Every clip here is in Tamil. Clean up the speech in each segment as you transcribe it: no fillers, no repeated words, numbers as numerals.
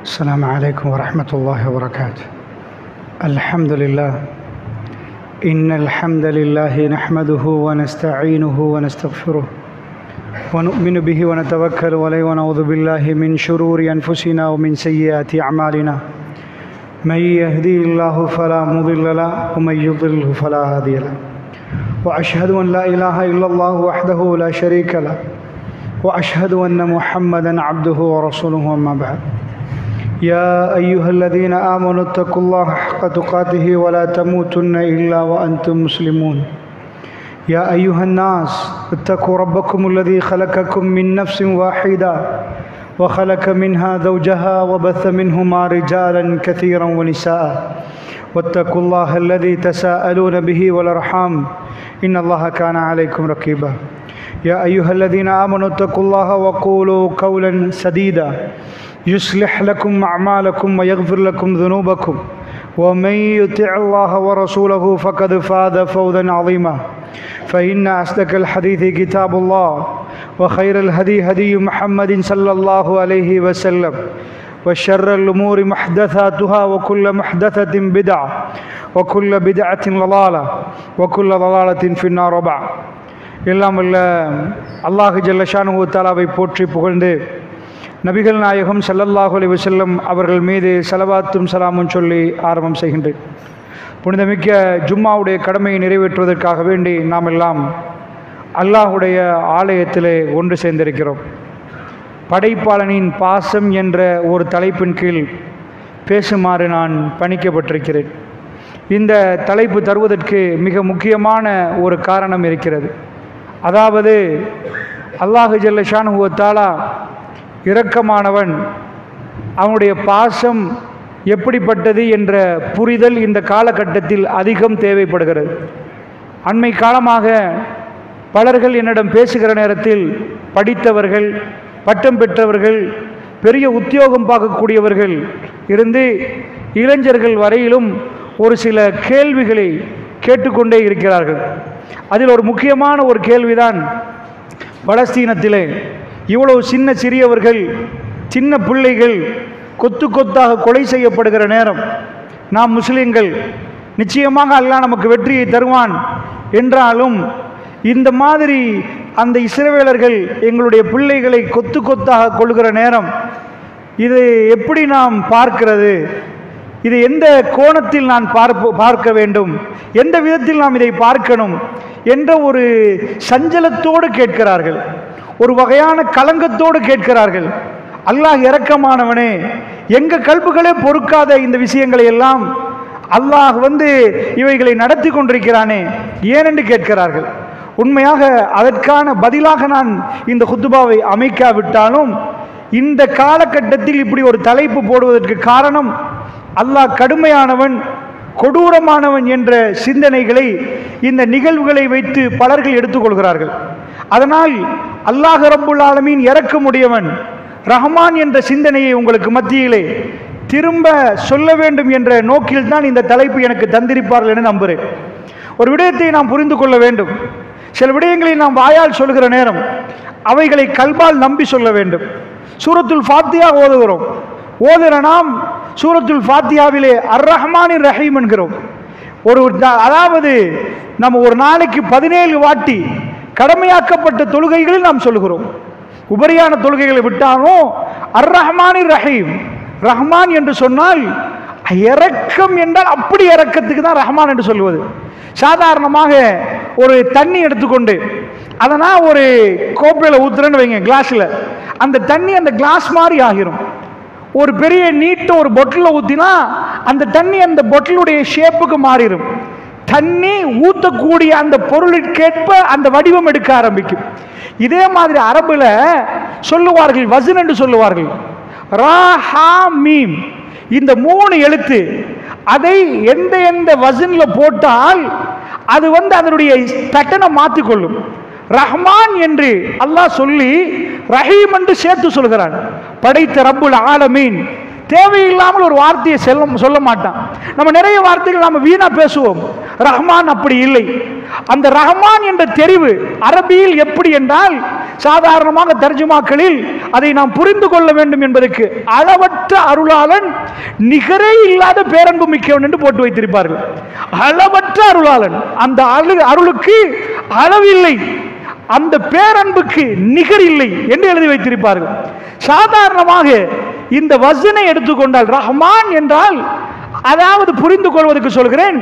السلام عليكم ورحمة الله وبركاته. الحمد لله. إن الحمد لله نحمده ونستعينه ونستغفره ونؤمن به ونتوكل عليه ونعوذ بالله من شرور أنفسنا ومن سيئات أعمالنا. من يهدي الله فلا مضل له ومن يضلل فلا هادي له. وأشهد أن لا إله إلا الله وحده لا شريك له وأشهد أن محمدا عبده ورسوله. أما بعد، يا أيها الذين آمنوا اتقوا الله حق تقاته ولا تموتن إلا وأنتم مسلمون. يا أيها الناس اتقوا ربكم الذي خلقكم من نفس واحدة وخلق منها زوجها وبث منهما رجالا كثيرا ونساء واتقوا الله الذي تساءلون به والأرحام إن الله كان عليكم رقيبا. يا أيها الذين آمنوا اتقوا الله وقولوا قولا سديدا يصلح لكم أعمالكم ويغفر لكم ذنوبكم ومن يطع الله ورسوله فقد فاز فوزا عظيما. فإن أصدق الحديث كتاب الله وخير الهدي هدي محمد صلى الله عليه وسلم وشر الأمور محدثاتها وكل محدثة بدعة وكل بدعة ضلالة وكل ضلالة في النار. وبعد، எல்லாம் வல்ல அல்லாஹ் ஜல்ல ஷானுஹு தஆலாவை போற்றி புகழ்ந்து நபிகள் நாயகம் ஸல்லல்லாஹு அலைஹி வஸல்லம் அவர்கள் மீது ஸலவாத்தும் ஸலாமும் சொல்லி ஆரம்பம் செய்கின்றேன். புனிதமிக்க ஜும்மாவுடைய கடமையை நிறைவேற்றுவதற்காக வேண்டி நாம் எல்லாம் அல்லாஹுடைய ஆலயத்திலே ஒன்று சேர்ந்திருக்கிறோம். படைப்பாளனின் பாசம் என்ற ஒரு தலைப்பின் கீழ் பேசுமாறு நான் பணிக்கப்பட்டிருக்கிறேன். இந்த தலைப்பு தருவதற்கு மிக முக்கியமான ஒரு காரணம் இருக்கிறது. அதாவது, அல்லாஹு ஜல்ல ஷானுஹு தஆலா இரக்கமானவன், அவனுடைய பாசம் எப்படிப்பட்டது என்ற புரிதல் இந்த காலகட்டத்தில் அதிகம் தேவைப்படுகிறது. அண்மை காலமாக பலர்கள் என்னிடம் பேசுகிற நேரத்தில் படித்தவர்கள், பட்டம் பெற்றவர்கள், பெரிய உத்தியோகம் பார்க்கக்கூடியவர்கள் இருந்து இளைஞர்கள் வரையிலும் ஒரு சில கேள்விகளை கேட்டுக்கொண்டே இருக்கிறார்கள். அதில் ஒரு முக்கியமான ஒரு கேள்விதான், பலஸ்தீனத்திலே இவ்வளவு சிறியவர்கள், சின்ன பிள்ளைகள் கொத்து கொத்தாக கொலை செய்யப்படுகிற நேரம், நாம் முஸ்லிம்கள் நிச்சயமாக அல்லாஹ் நமக்கு வெற்றியை தருவான் என்றாலும் இந்த மாதிரி அந்த இஸ்ரவேலர்கள் எங்களுடைய பிள்ளைகளை கொத்து கொத்தாக கொள்கிற நேரம், இது எப்படி நாம் பார்க்கிறது? இது எந்த கோணத்தில் நான் பார்க்க வேண்டும்? எந்த விதத்தில் நாம் இதை பார்க்கணும் என்ற ஒரு சஞ்சலத்தோடு கேட்கிறார்கள், ஒரு வகையான கலங்கத்தோடு கேட்கிறார்கள். அல்லாஹ் இரக்கமானவனே, எங்கள் கல்புகளே பொறுக்காத இந்த விஷயங்களை எல்லாம் அல்லாஹ் இவைகளை நடத்தி கொண்டிருக்கிறானே ஏனென்று கேட்கிறார்கள். உண்மையாக அதற்கான பதிலாக நான் இந்த குத்துபாவை அமைக்காவிட்டாலும் இந்த காலகட்டத்தில் இப்படி ஒரு தலைப்பு போடுவதற்கு காரணம், அல்லாஹ் கடுமையானவன், கொடூரமானவன் என்ற சிந்தனைகளை இந்த நிகழ்வுகளை வைத்து பலர்கள் எடுத்துக்கொள்கிறார்கள். அதனால் அல்லாஹ் ரப்புல் ஆலமீன் இரக்கமுடையவன், ரஹ்மான் என்ற சிந்தனையை உங்களுக்கு மத்தியிலே திரும்ப சொல்ல வேண்டும் என்ற நோக்கில் தான் இந்த தலைப்பு எனக்கு தந்திருப்பார்கள் என நம்புகிறேன். ஒரு விடயத்தை நாம் புரிந்து கொள்ள வேண்டும். சில விடயங்களை நாம் வாயால் சொல்கிற நேரம் அவைகளை கல்பால் நம்பி சொல்ல வேண்டும். சூரத்துல் ஃபாத்திஹா ஓதுகிறோம். ஓதுகிற நாம் சூரத்துல் ஃபாத்திஹாவிலே அர் ரஹ்மானிர் ரஹீம் என்கிறோம். அதாவது நம்ம ஒரு நாளைக்கு 17 வாட்டி கடமையாக்கப்பட்ட தொழுகைகளில் நாம் சொல்கிறோம். உபரியான தொழுகைகளை விட்டாலும் அர் ரஹ்மானிர் ரஹீம், ரஹ்மான் என்று சொன்னால் இரக்கம் என்றால் அப்படி இரக்கத்துக்கு தான் ரஹ்மான் என்று சொல்வது. சாதாரணமாக ஒரு தண்ணி எடுத்துக்கொண்டு அதனால் ஒரு கோப்பையில் ஊத்துறேன்னு வைங்க, கிளாஸில், அந்த தண்ணி அந்த கிளாஸ் மாதிரி ஆகிரும். ஒரு பெரிய நீட்ட ஒரு பொட்டில் ஊற்றினா அந்த தண்ணி அந்த பொட்டிலுடைய ஷேப்புக்கு மாறிடும். தண்ணி ஊற்றக்கூடிய அந்த பொருளுக்கேற்ப அந்த வடிவம் எடுக்க ஆரம்பிக்கும். இதே மாதிரி அரபுல சொல்லுவார்கள், வசன் என்று சொல்லுவார்கள். ரா ஹா மீம், இந்த 3 எழுத்து அதை எந்த எந்த வசன்ல போட்டால் அது அதனுடைய பேட்டர்னை மாற்றிக்கொள்ளும். ரஹ்மான் என்று அல்லாஹ் சொல்லி ரஹீம் என்று சேர்த்து சொல்கிறான். படைத்த ரப்புல் ஆலமீன் தேவையில்லாமல் ஒரு வார்த்தையை சொல்ல மாட்டான். நம்ம நிறைய வார்த்தைகள் நம்ம வீணா பேசுவோம். ரஹ்மான் அப்படி இல்லை. அந்த ரஹ்மான் என்ற தெரிவு அரபியில் எப்படி என்றால் சாதாரணமாக தர்ஜுமாக்களில் அதை நாம் புரிந்து கொள்ள வேண்டும் என்பதற்கு அளவற்ற அருளாளன், நிகரே இல்லாத பேரன்பு மிக்கவன் என்று போட்டு வைத்திருப்பார்கள். அளவற்ற அருளாளன், அந்த அருளுக்கு அளவில்லை, அந்த பேரன்புக்கு நிகர் இல்லை என்று எழுதி வைத்திருப்பார்கள். சாதாரணமாக இந்த வசனை எடுத்துக்கொண்டால் ரஹ்மான் என்றால், அதாவது புரிந்து கொள்வதற்கு சொல்கிறேன்,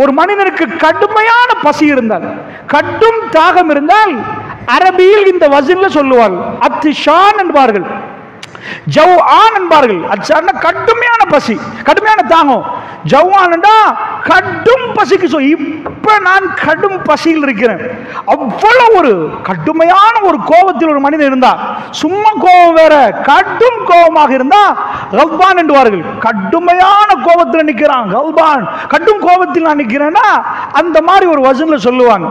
ஒரு மனிதனுக்கு கடுமையான பசி இருந்தால், கடும் தாகம் இருந்தால், அரபியில் இந்த வசனில் சொல்லுவார்கள் அத்திஷான் என்பார்கள், ஜவ்ஆன் என்பார்கள். அச்சான கடுமையான பசி, கடுமையான தாகம். ஜவ்ஆன்டா கடும் பசிக்கு இப்ப நான் கடும் பசியில் இருக்கிறேன். அவ்வளவு ஒரு கடுமையான ஒரு கோபத்தில் ஒரு மனிதன் இருந்தா, சும்மா கோபம் வேற, கடும் கோபமாக இருந்தா கல்பான் என்பார்கள். கடுமையான கோபத்தில் நிற்கிறான் கல்பான், கடும் கோபத்தில் நான் நிற்கிறேன்னா அந்த மாதிரி ஒரு வசன்ல சொல்லுவாங்க.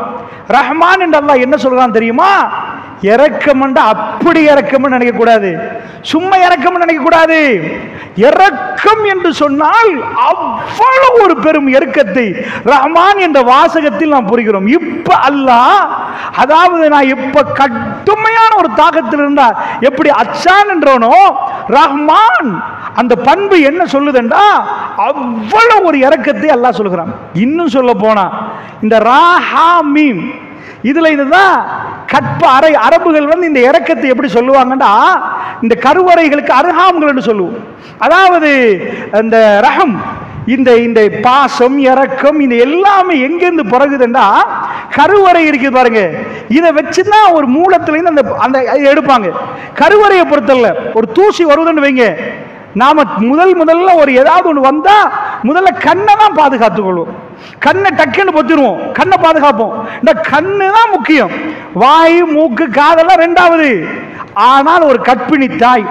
ரஹ்மான் என்று அல்லாஹ் என்ன சொல்றான் தெரியுமா? இரக்கம்ண்டா அப்படி இரக்கம் நினைக்க கூடாது, சும்மா இரக்கம் நினைக்க கூடாது. இரக்கம் என்று சொன்னால் அவ்வளவு ஒரு பெரும் இரக்கத்தை ரஹ்மான் என்ற வாசகத்தில் நாம் புரிகிறோம். இப்ப அல்லாஹ், அதாவது நான் இப்ப கடுமையான ஒரு தாக்கத்தில் இருந்தா எப்படி அச்சான் என்றோனோ, ரஹ்மான் அந்த பண்பு என்ன சொல்லுதுண்டா அவ்வளவு ஒரு இரக்கத்தை அல்லாஹ் சொல்கிறான். இன்னும் சொல்ல போனா இந்த ராஹா மீம் இதுல இதுதான் கற்ப அறை. அரபுகள் வந்து இந்த இரக்கத்தை எப்படி சொல்லுவாங்கன்னா, இந்த கருவறைகளுக்கு அர்ஹாம்கள் என்று சொல்லுவோம். அதாவது இந்த ரஹம், இந்த இந்த பாசம் இரக்கம் இந்த எல்லாமே எங்கிருந்து பிறகுதுன்னா கருவறை இருக்குது பாருங்க, இதை வச்சுதான் ஒரு மூலத்திலிருந்து அந்த அந்த எடுப்பாங்க. கருவறையை பொறுத்தல ஒரு தூசி வருதுன்னு வைங்க, நாம முதல்ல ஒரு ஏதாவது ஒன்று வந்தா முதல்ல கண்ணை தான் பாதுகாத்துக் கொள்வோம். கண்ணை டக்குன்னு பொத்திடுவோம், கண்ணை பாதுகாப்போம். இந்த கண்ணு தான் முக்கியம், வாய் மூக்கு காதெல்லாம் ரெண்டாவது. ஆனால் ஒரு கற்பிணி தாய்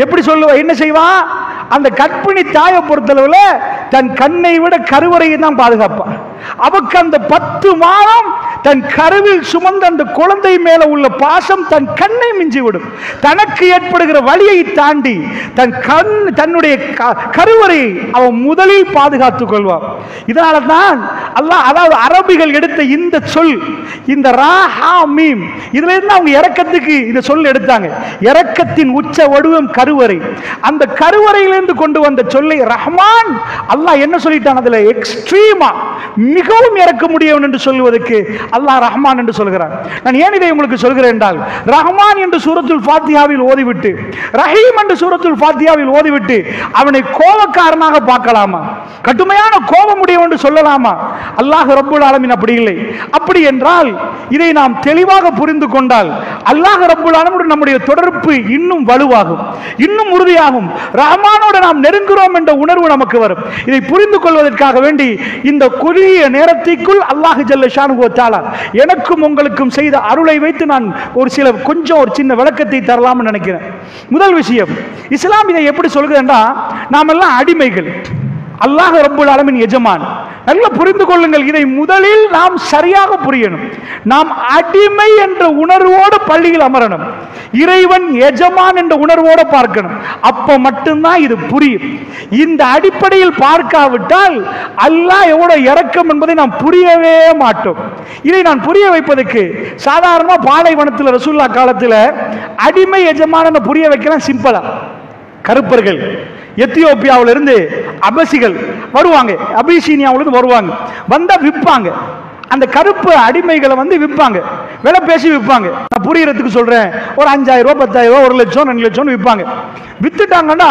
எப்படி சொல்லுவா, என்ன செய்வா? அந்த கற்பிணி தாயை பொறுத்தளவுல தன் கண்ணை விட கருவறையை தான் பாதுகாப்பான். அவக்கு அந்த 10 மாதம் தன் கருவில் சுமந்த அந்த குழந்தை மேல உள்ள பாசம் தன் கண்ணை மிஞ்சி விடும். தனக்கு ஏற்படுகிற வழியை தாண்டி தன்னுடைய கருவறையை அவன் முதலில் பாதுகாத்துக் கொள்வான். இதனால தான் அல்லாஹ், அதாவது அரபிகள் எடுத்த இந்த சொல், இந்த ராஹா மீம், இதுல இருந்து அவங்க இரக்கத்துக்கு இந்த சொல் எடுத்தாங்க. இரக்கத்தின் உச்ச வடிவம் கருவறை. அந்த கருவறையிலிருந்து கொண்டு வந்த சொல்லை ரஹ்மான், அல்லாஹ் என்ன சொல்லிட்டான், அதுல எக்ஸ்ட்ரீமா மிகவும் இறக்க முடியும் என்று சொல்வதற்கு அல்லாஹ் ரஹ்மான் என்று சொல்கிறான். நான் ஏன் இதை உங்களுக்கு சொல்கிறேன் என்றால், ரஹ்மான் என்று சூரத்துல் ஃபாத்திஹாவில் ஓதிவிட்டு, ரஹீம் என்று சூரத்துல் ஃபாத்திஹாவில் ஓதிவிட்டு அவனை கோபக்காரனாக பார்க்கலாமா, கடுமையான கோபம் உடையவன் என்று சொல்லலாமா? அல்லாஹ் ரப்புல் ஆலமீன் அப்படி இல்லை. அப்படி என்றால் இதை நாம் தெளிவாக புரிந்து கொண்டால் அல்லாஹ் ரப்புல் ஆலமீன் நம்முடைய தொடர்பு இன்னும் வலுவாகும், இன்னும் உறுதியாகும். ரஹ்மானோடு நாம் நெருங்குகிறோம் என்ற உணர்வு நமக்கு வரும். இதை புரிந்து கொள்வதற்காக வேண்டி இந்த குறுகிய நேரத்திற்குள் அல்லாஹ் ஜல்ல ஷானுஹு வ தஆலா எனக்கும் உங்களுக்கும் செய்த அருளை வைத்து நான் ஒரு சின்ன விளக்கத்தை தரலாம்னு நினைக்கிறேன். முதல் விஷயம், இஸ்லாம் இதை எப்படி சொல்கிறதுன்னா, நாம் எல்லாம் அடிமைகள், அல்லாஹ் ரப்புல் ஆலமீன் எஜமான். நல்லா புரிந்து கொள்ளுங்கள், இதை முதலில் நாம் சரியாக புரியணும். நாம் அடிமை என்ற உணர்வோடு பள்ளியில் அமரணும், இறைவன் எஜமான் என்ற உணர்வோடு பார்க்கணும். அப்ப மட்டும்தான் இது புரியும். இந்த அடிப்படையில் பார்க்காவிட்டால் அல்லாஹ் எவ்வளவு இரக்கம் என்பதை நாம் புரியவே மாட்டோம். இதை நான் புரிய வைப்பதற்கு சாதாரணமா பாலைவனத்தில் ரசூலுல்லாஹ் காலத்தில் அடிமை எஜமான புரிய வைக்கலாம் சிம்பிளா. கருப்பர்கள் எத்தியோப்பியாவில இருந்து அபசிகள் வருவாங்க, அபிசீனியாவிலிருந்து வருவாங்க, வந்தா விற்பாங்க. அந்த கருப்பு அடிமைகளை வந்து விற்பாங்க, விலை பேசி விற்பாங்க. நான் புரியறதுக்கு சொல்றேன், ஒரு 5000 ரூபாய் 10,000 ரூபாய் 1 லட்சம் 2 லட்சம் விற்பாங்க. வித்துட்டாங்கன்னா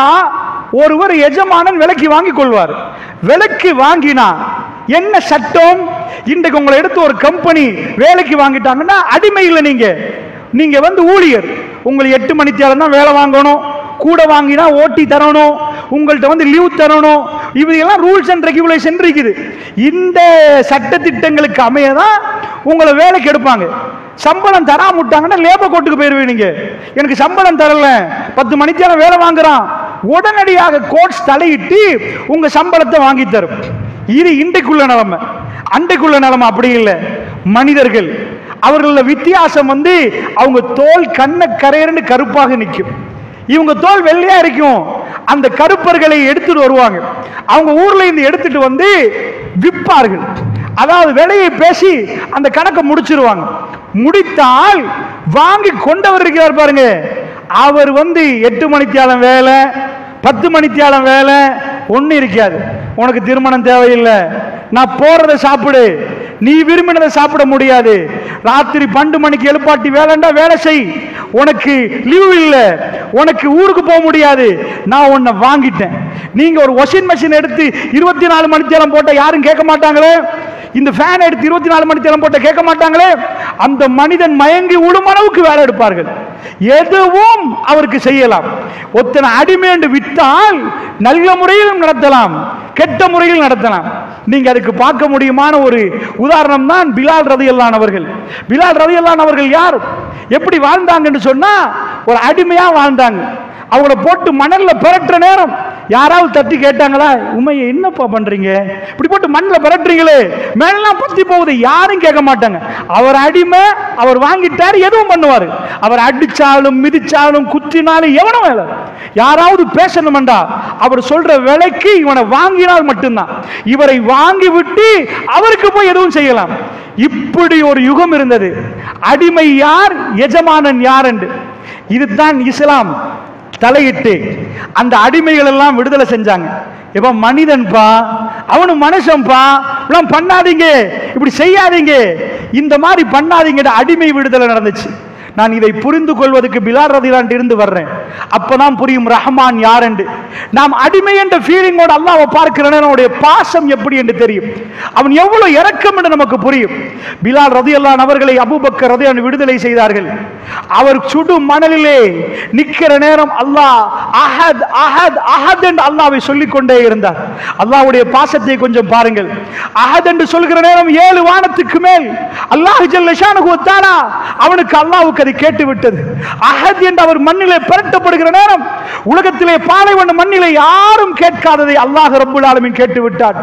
ஒருவர் எஜமானன் விலைக்கு வாங்கி கொள்வார். விலைக்கு வாங்கினா என்ன சட்டம்? இன்றைக்கு உங்களை எடுத்து ஒரு கம்பெனி வேலைக்கு வாங்கிட்டாங்கன்னா அடிமை இல்லை, நீங்க வந்து ஊழியர். உங்களுக்கு 8 மணித்தியாலம் தான் வேலை வாங்கணும், கூட வாங்கினா ஓட்டி தரணும், உங்கள்கிட்ட வந்து லீவ் தரணும். இவையெல்லாம் ரூல்ஸ் அண்ட் ரெகுலேஷன் இருக்குது. இந்த சட்ட திட்டங்களுக்கு அமையதான் உங்களை வேலைக்கு எடுப்பாங்க. சம்பளம் தராமட்டாங்கன்னா லேபர் கோர்ட்டுக்கு போயிருவீங்க. எனக்கு சம்பளம் தரல, 10 மணித்தியாலம் வேலை வாங்குறான், உடனடியாக கோர்ட்ஸ் தலையிட்டு உங்க சம்பளத்தை வாங்கி தரும். இது இன்றைக்குள்ள நிலைமை. அன்றைக்குள்ள நிலைமை அப்படி இல்லை. மனிதர்கள் அவர்கள வித்தியாசம் வந்து அவங்க தோல் கண்ண கரையரண்டு கருப்பாக நிற்கும், இவங்க தோல் வெள்ளையா இருக்கும். அந்த கருப்பர்களை எடுத்துட்டு வருவாங்க, அவங்க ஊர்ல இருந்து எடுத்துட்டு வந்து விற்பார்கள். அதாவது விலையை பேசி அந்த கணக்கை முடிச்சிருவாங்க. முடித்தால் வாங்கி கொண்டவர் இருக்கிறார் பாருங்க, அவர் 8 மணித்தியாலம் வேலை, 10 மணித்தியாலம் வேலை ஒண்ணு இருக்காது. உனக்கு திருமணம் தேவையில்லை, நான் போறதை சாப்பிடு, நீ விரும்பினதை சாப்பிட முடியாது, ராத்திரி 12 மணிக்கு எழுப்பாட்டி வேலைண்டா வேலை செய், உனக்கு லீவ் இல்லை, உனக்கு ஊருக்கு போக முடியாது, நான் உன்னை வாங்கிட்டேன். நீங்க ஒரு வாஷிங் மெஷின் எடுத்து 24 மணித்தியாலம் போட்ட யாரும் கேட்க மாட்டாங்களே, இந்த ஃபேன் எடுத்து 24 மணித்தியாலம் போட்ட கேட்க மாட்டாங்களே. அந்த மனிதன் மயங்கி விடும் அளவுக்கு வேலை எடுப்பார்கள். எதுவும் அவருக்கு செய்யலாம். ஒத்தனை அடிமை என்று விட்டால் நல்ல முறையிலும் நடத்தலாம், கெட்ட முறையில் நடத்தலாம். நீங்க அதுக்கு பார்க்க முடியுமான ஒரு உதாரணம் தான் பிலால் ரலியல்லாஹு அவர்கள். பிலால் ரலியல்லாஹு அவர்கள் யார், எப்படி வாழ்ந்தாங்கன்னு சொன்னா ஒரு அடிமையா வாழ்ந்தாங்க. அவங்கள போட்டு மணல்ல பெரட்டுற நேரம் யாராவது தட்டி கேட்டாங்களா, உமைய என்னப்பா பண்றீங்க, இப்படி போட்டு மண்ணில் பெரட்டுறீங்களே, மேலாம் பத்தி போகுது, யாரும் கேட்க மாட்டாங்க. அவர் அடிமை, அவர் வாங்கிட்டாரு, எதுவும் பண்ணுவாரு. அவர் அடிச்சாலும் மிதிச்சாலும் குத்தினாலும் எவனும் வேலை. யாராவது பேசணும்டா அவர் சொல்ற விலைக்கு இவனை வாங்கினால் மட்டும்தான், இவரை வாங்கி விட்டு அவருக்கு போய் எதுவும் செய்யலாம். இப்படி ஒரு யுகம் இருந்தது. அடிமை யார், எஜமானன் யார் என்று. இதுதான் இஸ்லாம் தலையிட்டு அந்த அடிமைகள் எல்லாம் விடுதலை செஞ்சாங்க. இப்ப மனிதன்பா, அவனு மனுஷன்பா, இப்படி பண்ணாதீங்க, இப்படி செய்யாதீங்க, இந்த மாதிரி பண்ணாதீங்க, அடிமை விடுதலை நடந்துச்சு. நான் இதை புரிந்து கொள்வதற்கு பிலால் ரலியல்லாஹு இருந்து வர்றேன். அப்பதான் புரியும் ரஹ்மான் யார் என்று. நாம் அடிமை என்ற ஃபீலிங்கோட அல்லாஹ்வை பார்க்கிற நேரம் அவனுடைய பாசம் எப்படி என்று தெரியும், அவன் எவ்வளவு இரக்கம் என்று நமக்கு புரியும். பிலால் ரலியல்லாஹு அவர்களை அபூபக்கர் ரலியல்லாஹு விடுதலை செய்தார்கள். அவர் சுடு மணலிலே நிற்கிற நேரம் அல்லாஹ் அஹத் அஹத் அஹத் என்று அல்லாஹ்வை சொல்லிக் கொண்டே இருந்தார். அல்லாஹ்வுடைய பாசத்தை கொஞ்சம் பாருங்கள். அஹத் என்று சொல்கிற நேரம் 7 வானத்துக்கு மேல் அல்லாஹ் ஜல்ல ஷானஹு வ தஆலா அவனுக்கு அல்லாஹ்வுக்கு அதை கேட்டு விட்டது. அஹத் என்று அவர் மண்ணிலே பரட்டப்படுகிற நேரம் உலகத்திலே பாலைவன மண்ணிலே யாரும் கேட்காததை அல்லாஹ் ரப்புல் ஆலமீன் கேட்டு விட்டார்.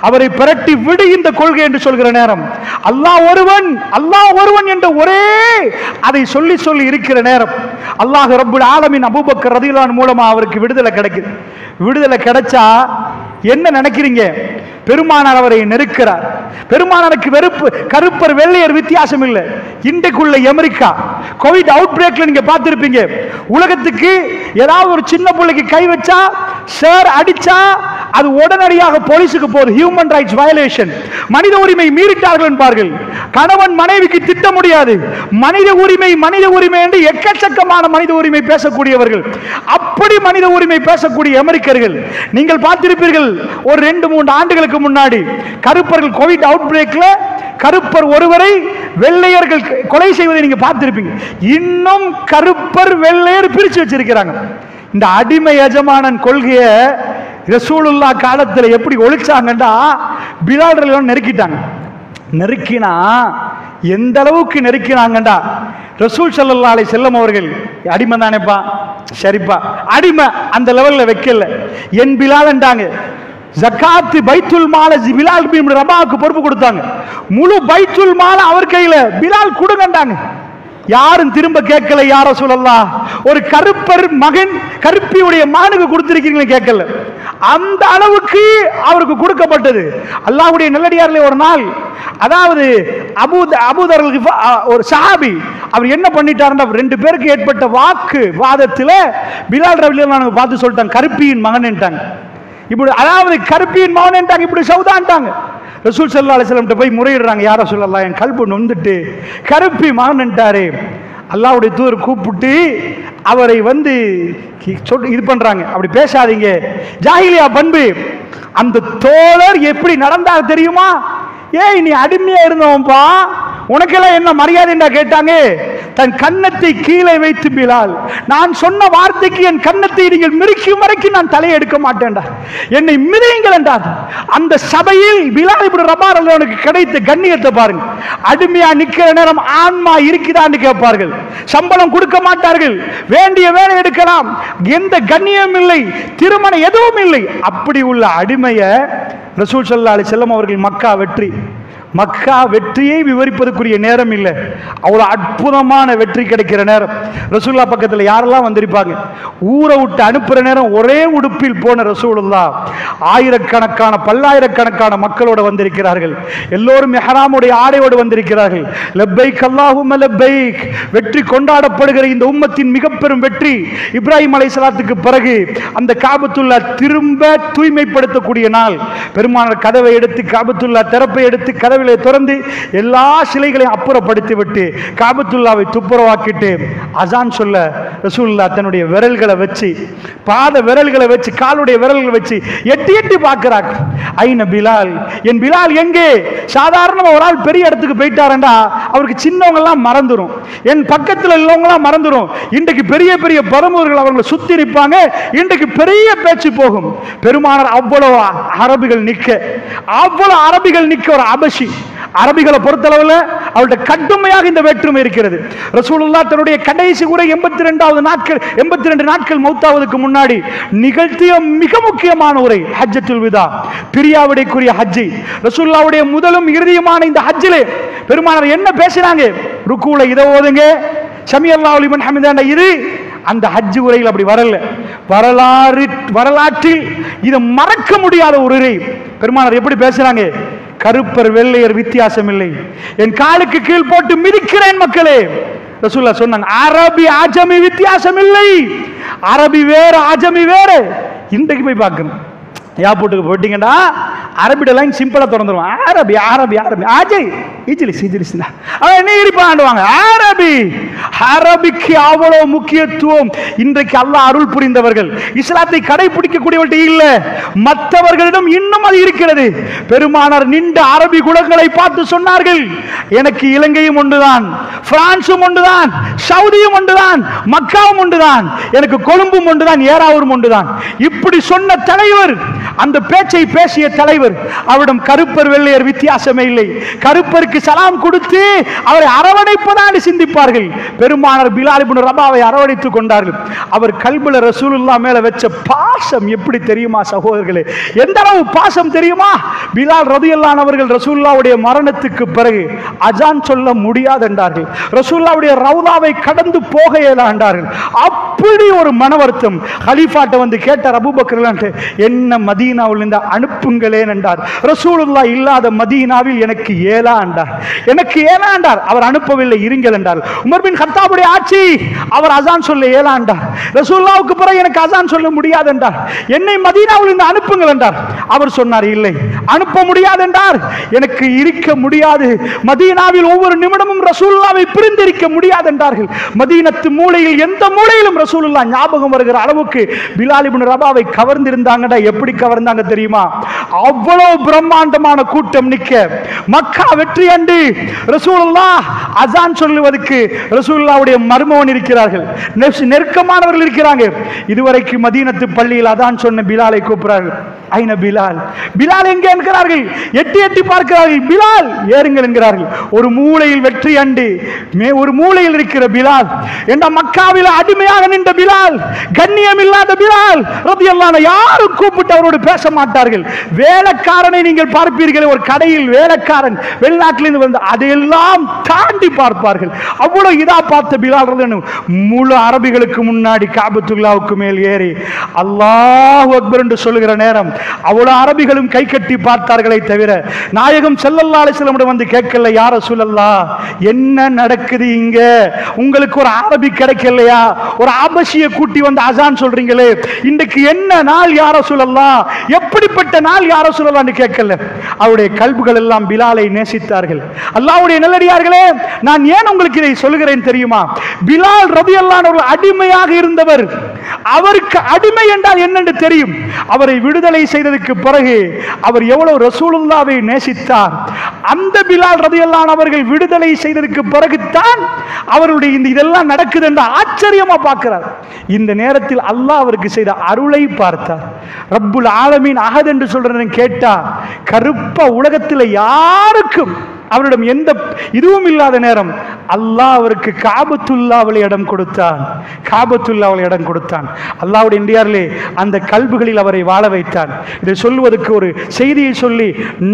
அவரை பரட்டி விடு இந்த கொள்கை என்று சொல்கிற நேரம் அல்லாஹ் ஒருவன் என்ற ஒரே அதை சொல்லி இருக்கிற நேரம் அல்லாஹ் ரப்புல் ஆலமீன் அபூபக்கர் ரலியல்லாஹு அன்ஹு மூலமா அவருக்கு விடுதலை கிடைக்குது. விடுதலை கிடைச்சா என்ன நினைக்கிறீங்க? பெருமானார் அவரை நெருக்கிறார். பெருமானாருக்கு வெறுப்பு, கருப்பர் வெள்ளையர் வித்தியாசம் இல்லை. இன்றைக்குள்ள அமெரிக்கா கோவிட் அவுட் பிரேக்ல நீங்க பார்த்திருப்பீங்க, உலகத்துக்கு ஏதாவது ஒரு சின்ன பிள்ளைக்கு கை வச்சா, சார் அடிச்சா அது உடனடியாக போலீஸுக்கு போகுது. ஹியூமன் ரைட்ஸ் வயலேஷன், மனித உரிமை மீறிட்டார்கள் என்பார்கள். கணவன் மனைவிக்கு திட்ட முடியாது. மனித உரிமை என்று எக்கச்சக்கமான மனித உரிமை பேசக்கூடியவர்கள், அப்படி மனித உரிமை பேசக்கூடிய அமெரிக்கர்கள். நீங்கள் பார்த்திருப்பீர்கள், ஒரு 2-3 ஆண்டுகளுக்கு முன்னாடி கருப்பர்கள் கோவிட் அவுட் பிரேக்ல கருப்பர் ஒருவரை வெள்ளையர்கள் கொலை செய்வதை நீங்க பார்த்திருப்பீங்க. இன்னும் கருப்பர் வெள்ளையர் பிரிச்சு வச்சிருக்கிறாங்க. இந்த அடிமை எஜமானன் கொள்கையை ரசூலுல்லாஹ் காலத்தில் எப்படி ஒழிச்சாங்கண்டா, பிலால் ரலியல்லாஹு நெருக்கிட்டாங்க. நெருக்கினா எந்த அளவுக்கு நெருக்கினாங்கண்டா, ரசூல் ஸல்லல்லாஹு அலைஹி வஸல்லம் அவர்கள் அடிமை தானேப்பா, சரிப்பா அடிமை அந்த லெவல்ல வைக்கல, என் பிலால் என்றாங்க. ஜகாத் பைத்துல் மால பிலால் பின் ரபாக்கு பொறுப்பு கொடுத்தாங்க. முழு பைத்துல் மால அவர் கையில, பிலால் கொடுங்கண்டாங்க. யாரும் திரும்ப கேட்கல, யா ரசூலல்லாஹ் ஒரு கருப்பர் மகன் கருப்பியுடைய மகனுக்கு கொடுத்திருக்கீங்களே கேட்கல. அந்த அளவுக்கு அவருக்கு கொடுக்கப்பட்டது. அல்லாஹ்வுடைய நல்லடியாரிலே ஒரு நாள், அதாவது அபூதர் ஒரு சஹாபி, அவர் என்ன பண்ணிட்டாருன்னா 2 பேருக்கு ஏற்பட்ட வாக்கு வாதத்தில் பிலால் ரலியல்லாஹு அன்ஹு பார்த்து சொல்லிட்டாங்க, கருப்பியின் மகன்ட்டாங்க. இப்படி அதாவது கருப்பியின் மகன்ட்டாங்க, இப்படி சௌதான்ட்டாங்க. ரசூல் ஸல்லல்லாஹு அலைஹி வஸல்லம் போய் முறையிடுறாங்க, யா ரசூலல்லாஹ் என் கல்பு நொந்துட்டு கருப்பி மகன்ட்டாரே. அல்லாஹ்வுடைய தூதர் கூப்பிட்டு அவரை இது பண்றாங்க, அப்படி பேசாதீங்க, ஜாஹிலியா பண்பு. அந்த தோழர் எப்படி நடந்தார் தெரியுமா? ஏய் நீ அடிமையா இருந்தவன்பா, உனக்கெல்லாம் என்ன மரியாதைண்டா கேட்டாங்க. தன் கன்னத்தை கீழே வைத்து பிலால், நான் சொன்ன வார்த்தைக்கு என் கன்னத்தை நீங்கள் மிரிக்கும் வரைக்கும் நான் தலையை எடுக்க மாட்டேன்டா, என்னை மிதியுங்கள் என்றார். அந்த சபையில் பிலால் இப்னு ரபாஹ் ரலியல்லாஹு கிடைத்த கண்ணியத்தை பாருங்க. அடிமையா நிக்கிற நேரம் ஆன்மா இருக்குதான்னு கேட்பார்கள், சம்பளம் கொடுக்க மாட்டார்கள், வேண்டிய வேலை எடுக்கலாம், எந்த கண்ணியம் இல்லை, திருமணம் எதுவும் இல்லை. அப்படி உள்ள அடிமையை ரசூல் ஸல்லல்லாஹு அலைஹி வஸல்லம் அவர்கள் மக்கா வெற்றி மக்கா வெற்றியை விவரிப்பதற்குரிய நேரம் இல்லை, அவ்வளோ அற்புதமான வெற்றி கிடைக்கிற நேரம். ரசூலுல்லா பக்கத்தில் யாரெல்லாம் வந்திருப்பாங்க? ஊரை விட்டு அனுப்புகிற நேரம் ஒரே உடுப்பில் போன ரசூலுல்லா ஆயிரக்கணக்கான பல்லாயிரக்கணக்கான மக்களோடு வந்திருக்கிறார்கள். எல்லோரும் இஹ்ராமுடைய ஆடையோடு வந்திருக்கிறார்கள். லப்பைக் அல்லாஹும்ம லப்பைக், வெற்றி கொண்டாடப்படுகிற இந்த உம்மத்தின் மிக பெரும் வெற்றி. இப்ராஹிம் அலைஹிஸ்ஸலாத்துக்கு பிறகு அந்த காபத்துல்லா திரும்ப தூய்மைப்படுத்தக்கூடிய நாள். பெருமானார் கதவை எடுத்து காபத்துல்லா திறப்பை எடுத்து கதவிலே திறந்து எல்லா சிலைகளையும் அப்புறப்படுத்தி விட்டு காபத்துல்லாவை துப்புரவாக்கிட்டு அசான் சொல்ல ரசூலுல்லா தன்னுடைய விரல்களை வச்சு, பாத விரல்களை வச்சு, காலுடைய விரல்களை வச்சு எட்டி எட்டி பார்க்கிறாங்க. ஐன பிலால், என் பிலால் எங்கே? சாதாரண ஒரு ஆள் பெரிய இடத்துக்கு போயிட்டாரண்டா அவருக்கு சின்னவங்க எல்லாம் மறந்துடும், என் பக்கத்தில் உள்ளவங்க எல்லாம் மறந்துடும். இன்றைக்கு பெரிய பெரிய பிரமுகர்கள் அவங்களை சுத்தி நிற்பாங்க, இன்றைக்கு பெரிய பேச்சு போகும். பெருமானார் அவ்வளவு அரபிகள் நிற்க, அவ்வளவு அரபிகள் நிற்க ஒரு அபஷி. அரபிகளை பொறுத்தளவில் அவருடைய கடுமையாக இந்த வேற்றுமை இருக்கிறது. ரசூலுல்லாஹ் தன்னுடைய கடைசி உரை 82 நாட்கள் மௌத்தாவதுக்கு முன்னாடி நிகழ்த்திய மிக முக்கியமான உரை ஹஜ்ஜத்துல் விதா, பிரியாவிடைக்குரிய ஹஜ்ஜி. ரசூலுல்லாஹ்வுடைய முதலும் இறுதியுமான இந்த ஹஜ்ஜிலே பெருமானார் என்ன பேசினாங்க? ருக்கூல இதை ஓதுங்க, சமி அல்லாஹு லிமன் ஹமிதா, இது அந்த ஹஜ் உரையில் அப்படி வரல. வரலாற்றில் இதை மறக்க முடியாத ஒரு உரை. பெருமானார் எப்படி பேசுறாங்க? கருப்பர் வெள்ளையர் வித்தியாசம் இல்லை, என் காலுக்கு கீழ் போட்டு மிதிக்கிறேன் மக்களே. ரசூலுல்லாஹ் சொன்னாங்க, அரபி அஜமி வித்தியாசம் இல்லை, அரபி வேற அஜமி வேற. இன்றைக்கு போய் பார்க்கணும், ஏர்போர்ட்டுக்கு போயிட்டீங்கன்னா அரபிட லைன் சிம்பிளா திறந்துருவாங்க. அரபி அரபி அரபி அஜய் இஜிலிஸ் இஜிலிஸ்னா அவன் என்ன இருப்பாண்டுவாங்க. அரபி அரபிக்கு அவ்வளவு முக்கியத்துவம். இன்றைக்கு அல்லாஹ் அருள் புரிந்தவர்கள் இஸ்லாத்தை கடைபிடிக்கக்கூடியவர்கள் இல்ல, மற்றவர்களிடம் இன்னும் அது இருக்கிறது. பெருமானார் நின்ற அரபி குலங்களை பார்த்து சொன்னார்கள், எனக்கு இலங்கையும் ஒன்றுதான், பிரான்சும் ஒன்றுதான், சவுதியும் ஒன்றுதான், மக்காவும் ஒன்றுதான், எனக்கு கொழும்பும் ஒன்றுதான், ஏறாவூரும் ஒன்றுதான். இப்படி சொன்ன தலைவர், அந்த பேச்சை பேசிய தலைவர், அவரிடம் கருப்பர் வெள்ளையர் வித்தியாசமே இல்லை. கருப்பருக்கு சலாம் கொடுத்து அவரை அரவணைப்பதான் சிந்திப்பார்கள். பெருமானார் பிலால் இப்னு ரபாவை அரவணைத்துக் கொண்டார்கள். அவர் கல்புல ரசூலுல்லாஹ் மேல வச்ச பாசம் எப்படி தெரியுமா சகோதரர்களே? எந்த அளவு பாசம் தெரியுமா? பிலால் ரலியல்லாஹு அன்ஹு அவர்கள் ரசூலுல்லாஹ்வுடைய மரணத்துக்கு பிறகு அஜான் சொல்ல முடியாது என்றார்கள். ரசூலுல்லாஹ்வுடைய ரவுதாவை கடந்து போக இயலாது என்றார்கள். அப்படி ஒரு மன வருத்தம். கலீஃபாட்ட வந்து கேட்டார் அபூபக்கர், என்ன மதீனாவில் இருந்து அனுப்புங்களேன் என்றார். ரசூலுல்லாஹ் இல்லாத மதீனாவில் எனக்கு ஏலா என்றார், எனக்கு ஏலா என்றார். அவர் அனுப்பவில்லை, இருங்கள் என்றார். உமர் பின் கத்தாபுடைய ஆட்சி, அவர் அசான் சொல்ல ஏலா என்றார். ரசூலுல்லாஹ்வுக்கு பிறகு எனக்கு அசான் சொல்ல முடியாது என்றார். என்னை மதீனாவில் இருந்து அனுப்புங்கள் என்றார். அவர் சொன்னார், இல்லை அனுப்ப முடியாது என்றார். எனக்கு இருக்க முடியாது, மதீனாவில் ஒவ்வொரு நிமிடமும் ரசூலுல்லாஹ்வை பிரிந்திருக்க முடியாது என்றார்கள். மதீனத்து மூலையில் எந்த மூலையிலும் ரசூலுல்லாஹ் ஞாபகம் வருகிற அளவுக்கு பிலால் இப்னு ரபாவை கவர்ந்திருந்தாங்கடா. எப்படி கவர்ந்தாங்க தெரியுமா? அவ்வளவு பிரம்மாண்டமான கூட்டம் நிக்க, மக்கா வெற்றி அண்டு ரசூலுல்லாஹ் அசான் சொல்லுவதற்கு ரசூலுல்லாஹ்வுடைய மர்மவன் இருக்கிறார்கள், நெருக்கமானவர்கள் இருக்கிறாங்க. இதுவரைக்கு மதீனத்து பள்ளியில் அதான் சொன்ன பிலாலை கூப்பிடுறார்கள். ஐன பிலால், பிலால் எங்கே என்கிறார்கள். எட்டி எட்டி பார்க்கிறார்கள். பிலால் ஏறுங்கள் என்கிறார்கள். ஒரு மூலையில் வெற்றி அண்டு ஒரு மூலையில் இருக்கிற பிலால், என்ற மக்காவில் அடிமையாக நின்ற பிலால், கண்ணியம் இல்லாத பிலால் ரலியல்லாஹு அன்ஹு யாரும் கூப்பிட்டு அவரோடு பேச மாட்டார்கள். வேலைக்காரனை நீங்கள் பார்ப்பீர்கள், ஒரு கடையில் வேலைக்காரன் வெளிநாட்டிலிருந்து வந்து அதையெல்லாம் தாண்டி பார்ப்பார்கள். அவ்வளவு இதா பார்த்த பிலால் முழு அரபிகளுக்கு முன்னாடி காபத்துல்லாவுக்கு மேல் ஏறி அல்லாஹு அக்பர் என்று சொல்லுகிற நேரம் அவ்வளவு அரபிகளும் கை கட்டி பார்த்தார்களே தவிர நாயகம் ஸல்லல்லாஹு அலைஹி வஸல்லம் வந்து கேட்கல, யா ரசூலல்லாஹ் என்ன நடக்குது இங்க? உங்களுக்கு ஒரு அரபி கிடைக்கலையா? ஒரு அபஷிய கூட்டி வந்து அசான் சொல்றீங்களே, இன்றைக்கு என்ன நாள் யா ரசூலல்லாஹ்? எப்படிப்பட்ட நாள் யா ரசூலல்லாஹ் என்று கேட்கல. அவருடைய கல்புகள் எல்லாம் பிலாலை நேசித்தார்கள். அல்லாஹ்வுடைய நல்லடியார்களே, நான் ஏன் உங்களுக்கு இதை சொல்கிறேன் தெரியுமா? பிலால் ரலியல்லாஹு அன்ஹு அடிமையாக இருந்தவர். அவருக்கு அடிமை என்றால் என்னென்று தெரியும். அவரை விடுதலை செய்ததற்கு பிறகு அவர் எவ்வளவு ரசூலுல்லாஹ்வை நேசித்தார். அந்த பிலால் ரலியல்லாஹு அன்ஹு அவர்கள் விடுதலை செய்ததற்கு பிறகுதான் அவருடைய இந்த இதெல்லாம் நடக்குது என்று ஆச்சரியமா பார்க்கிறார். இந்த நேரத்தில் அல்லாஹ் அவருக்கு செய்த அருளை பார்த்தார். ரப்புல் ஆலமீன் அஹத் என்று சொல்றதை கேட்டா, கருப்ப உலகத்தில் யாருக்கும் அவரிடம் எந்த இதுவும் இல்லாத நேரம் அல்லாஹ் அவருக்கு காபத்துல்லாவில் இடம் கொடுத்தான். காபத்துல்லாவில் இடம் கொடுத்தான். அல்லாஹ்வுடைய இந்தியாரிலே அந்த கல்புகளில் அவரை வாழ வைத்தான். இதை சொல்வதற்கு ஒரு செய்தியை சொல்லி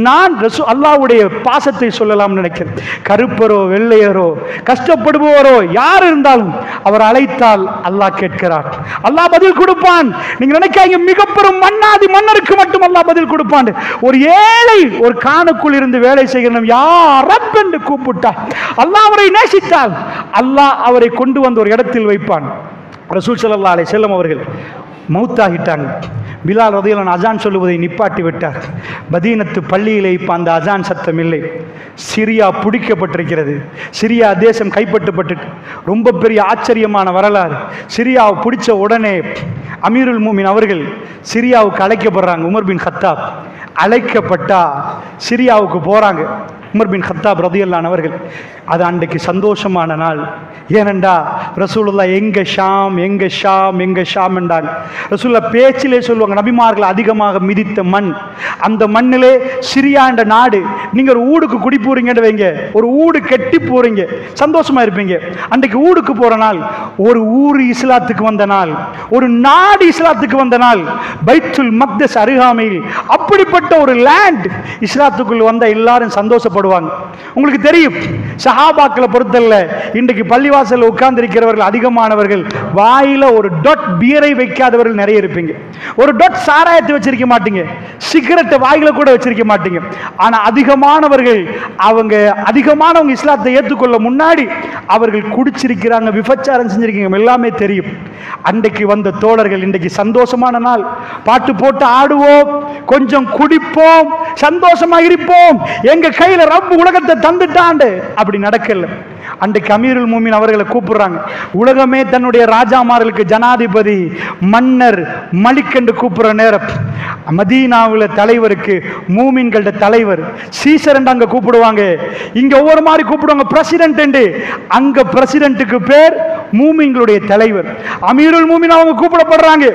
நான் அல்லாஹ்வுடைய பாசத்தை சொல்லலாம் நினைக்கிறேன். கருப்பரோ வெள்ளையரோ கஷ்டப்படுபவரோ யார் இருந்தாலும் அவர் அழைத்தால் அல்லாஹ் கேட்கிறார், அல்லாஹ் பதில் கொடுப்பான். நீங்க நினைக்காங்க மிக பெரும் மன்னாதி மன்னருக்கு மட்டும் அல்லாஹ் பதில் கொடுப்பான். ஒரு ஏழை ஒரு காணுக்குள் இருந்து வேலை செய்யணும் யார் ரப் என்று கூப்பிட்டார், அல்லாஹ் அவரை நேசித்தால் அல்லாஹ் அவரை கொண்டு வந்து ஒரு இடத்தில் வைப்பான். ரசூல் ஸல்லல்லாஹு அலைஹி வஸல்லம் அவர்கள் மௌத்தாகிட்டாங்க. பிலால் ரலியல்லாஹு அன்ஹு அசான் சொல்லுவதை நிப்பாட்டி விட்டார். மதீனத்து பள்ளியிலே இப்போ அந்த அசான் சத்தம் இல்லை. சிரியா பிடிக்கப்பட்டிருக்கிறது. சிரியா தேசம் கைப்பற்றப்பட்டு ரொம்ப பெரிய ஆச்சரியமான வரலாறு. சிரியாவை பிடிச்ச உடனே அமீருல் மூமின் அவர்கள் சிரியாவுக்கு அழைக்கப்படுறாங்க. உமர் பின் கத்தாப் அழைக்கப்பட்டா சிரியாவுக்கு போறாங்க. உமர் பின் கத்தாப் ரலியல்லாஹு அன்ஹு அவர்கள் அது அன்றைக்கு சந்தோஷமான நாள். ஏனெண்டா ரசூலுல்லாஹ் எங்க ஷாம் எங்க ஷாம் எங்க ஷாம் என்றாங்க. ரசூலுல்லாஹ் பேச்சிலே சொல்லுவாங்க, நபிமார்கள் அதிகமாக மிதித்த மண் அந்த மண்ணிலே சிரியா என்ற நாடு. நீங்க ஒரு ஊடுக்கு குடி போறீங்கன்னு வைங்க, ஒரு ஊடு கட்டி போறீங்க, சந்தோஷமா இருப்பீங்க. அன்றைக்கு ஊடுக்கு போற நாள், ஒரு ஊர் இஸ்லாத்துக்கு வந்த நாள், ஒரு நாடு இஸ்லாத்துக்கு வந்த நாள், பைத்துல் மக்தஸ் அருகாமையில் அப்படிப்பட்ட ஒரு லேண்ட் இஸ்லாத்துக்குள் வந்த எல்லாரும் சந்தோஷப்படுவாங்க. உங்களுக்கு தெரியும் சஹாபாக்களை பொறுத்தல்ல இன்றைக்கு பள்ளிவாசல் உட்கார்ந்து இருக்கிறவர்கள் அதிகமானவர்கள் வாயில ஒரு டொட் பியரை வைக்காதவர்கள் நிறைய இருப்பீங்க. ஒரு டொட் சாராயத்தை வச்சிருக்க மாட்டீங்க, சிகரெட்டை வாயில கூட வச்சிருக்க மாட்டீங்க. ஆனா அதிகமானவர்கள் அதிகமானவங்க இஸ்லாத்தை ஏற்றுக்கொள்ள முன்னாடி அவர்கள் குடிச்சிருக்கிறாங்க, விபச்சாரம் செஞ்சிருக்கீங்க, எல்லாமே தெரியும். அன்றைக்கு வந்த தோழர்கள் இன்றைக்கு சந்தோஷமான நாள், பாட்டு போட்டு ஆடுவோம், கொஞ்சம் குடிப்போம், சந்தோஷமா இருப்போம், எங்க கையில ரப்பு உலகத்தை தந்துட்டாண்டு. அப்படி நடக்கல. அன்றைக்கு அமீருல் மூமின் அவர்களை கூப்பிடுறாங்க. உலகமே தன்னுடைய ராஜாமார்களுக்கு ஜனாதிபதி மன்னர் மலிக் என்று கூப்பிடுற நேரம் மதீனாவில் தலைவருக்கு மூமின்களோட தலைவர் சீசர் என்று அங்க கூப்பிடுவாங்க. இங்க ஒவ்வொரு மாதிரி கூப்பிடுவாங்க பிரசிடென்ட் என்று. அங்க பிரசிடென்ட்டுக்கு பேர் மூமின்களுடைய தலைவர். அமீருல் மூமின் அவங்க கூப்பிடப்படுறாங்க.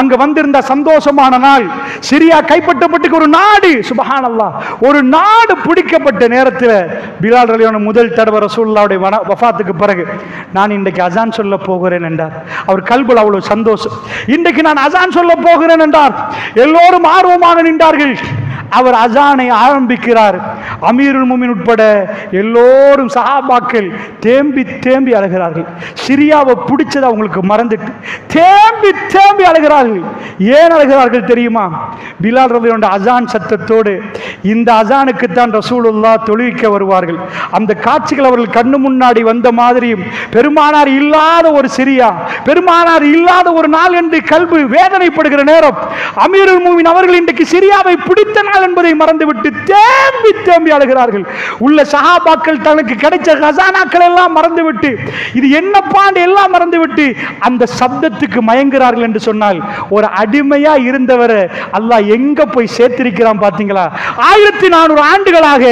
அங்க வந்திருந்த சந்தோஷமான நாள். சிரியா கைப்பற்றப்பட்டு ஒரு நாடு, சுப்ஹானல்லாஹ், ஒரு நாடு பிடிக்கப்பட்ட நேரத்தில் பிலால் ரலியல்லாஹு அன்ஹு முதல் தடவை ரசூலுல்லாஹ்வுடைய வஃபாத்துக்கு பிறகு நான் இன்றைக்கு அசான் சொல்ல போகிறேன் என்றார். அவர் கல்புல அவ்வளவு சந்தோஷம். இன்றைக்கு நான் அசான் சொல்ல போகிறேன் என்றார். எல்லோரும் ஆர்வமாக நின்றார்கள். அவர் அசானை ஆரம்பிக்கிறார். அமீருல் மூமின் உட்பட எல்லோரும் சஹாபாக்கள் தேம்பி தேம்பி அழுகிறார்கள். சிரியாவை பிடிச்சது அவங்களுக்கு மறந்துட்டு தேம்பி தேம்பி அழுகிறார்கள். ஏன் அழுகிறார்கள் தெரியுமா? பிலால் ரலியல்லாஹு அன்ஹு அசான் சத்தத்தோடு இந்த அசானுக்கு தான் ரசூலுல்லாஹ் தொழுவிக்க வருவார்கள். அந்த காட்சிகள் அவர்கள் கண்ணு முன்னாடி வந்த மாதிரியும் பெருமானார் இல்லாத ஒரு சிரியா, பெருமானார் இல்லாத ஒரு நாள் என்று கல்பு வேதனைப்படுகிற நேரம் அமீருல் மூமின் அவர்கள் இன்றைக்கு சிரியாவை பிடித்த நாள் என்பதை மறந்துவிட்டு தேம்பி தேம்பி அழுகிறார்கள். உள்ள சஹாபாக்கள் தனக்கு கிடைச்ச கசானாக்கள் எல்லாம் மறந்துவிட்டு இது என்ன பாண்டு எல்லாம் மறந்துவிட்டு அந்த சப்தத்துக்கு மயங்குகிறார்கள் என்று சொன்னால் ஒரு அடிமையா இருந்தவரை அல்லாஹ் எங்க போய் சேர்த்திருக்கிறான் பாத்தீங்களா? 1400 ஆண்டுகளாக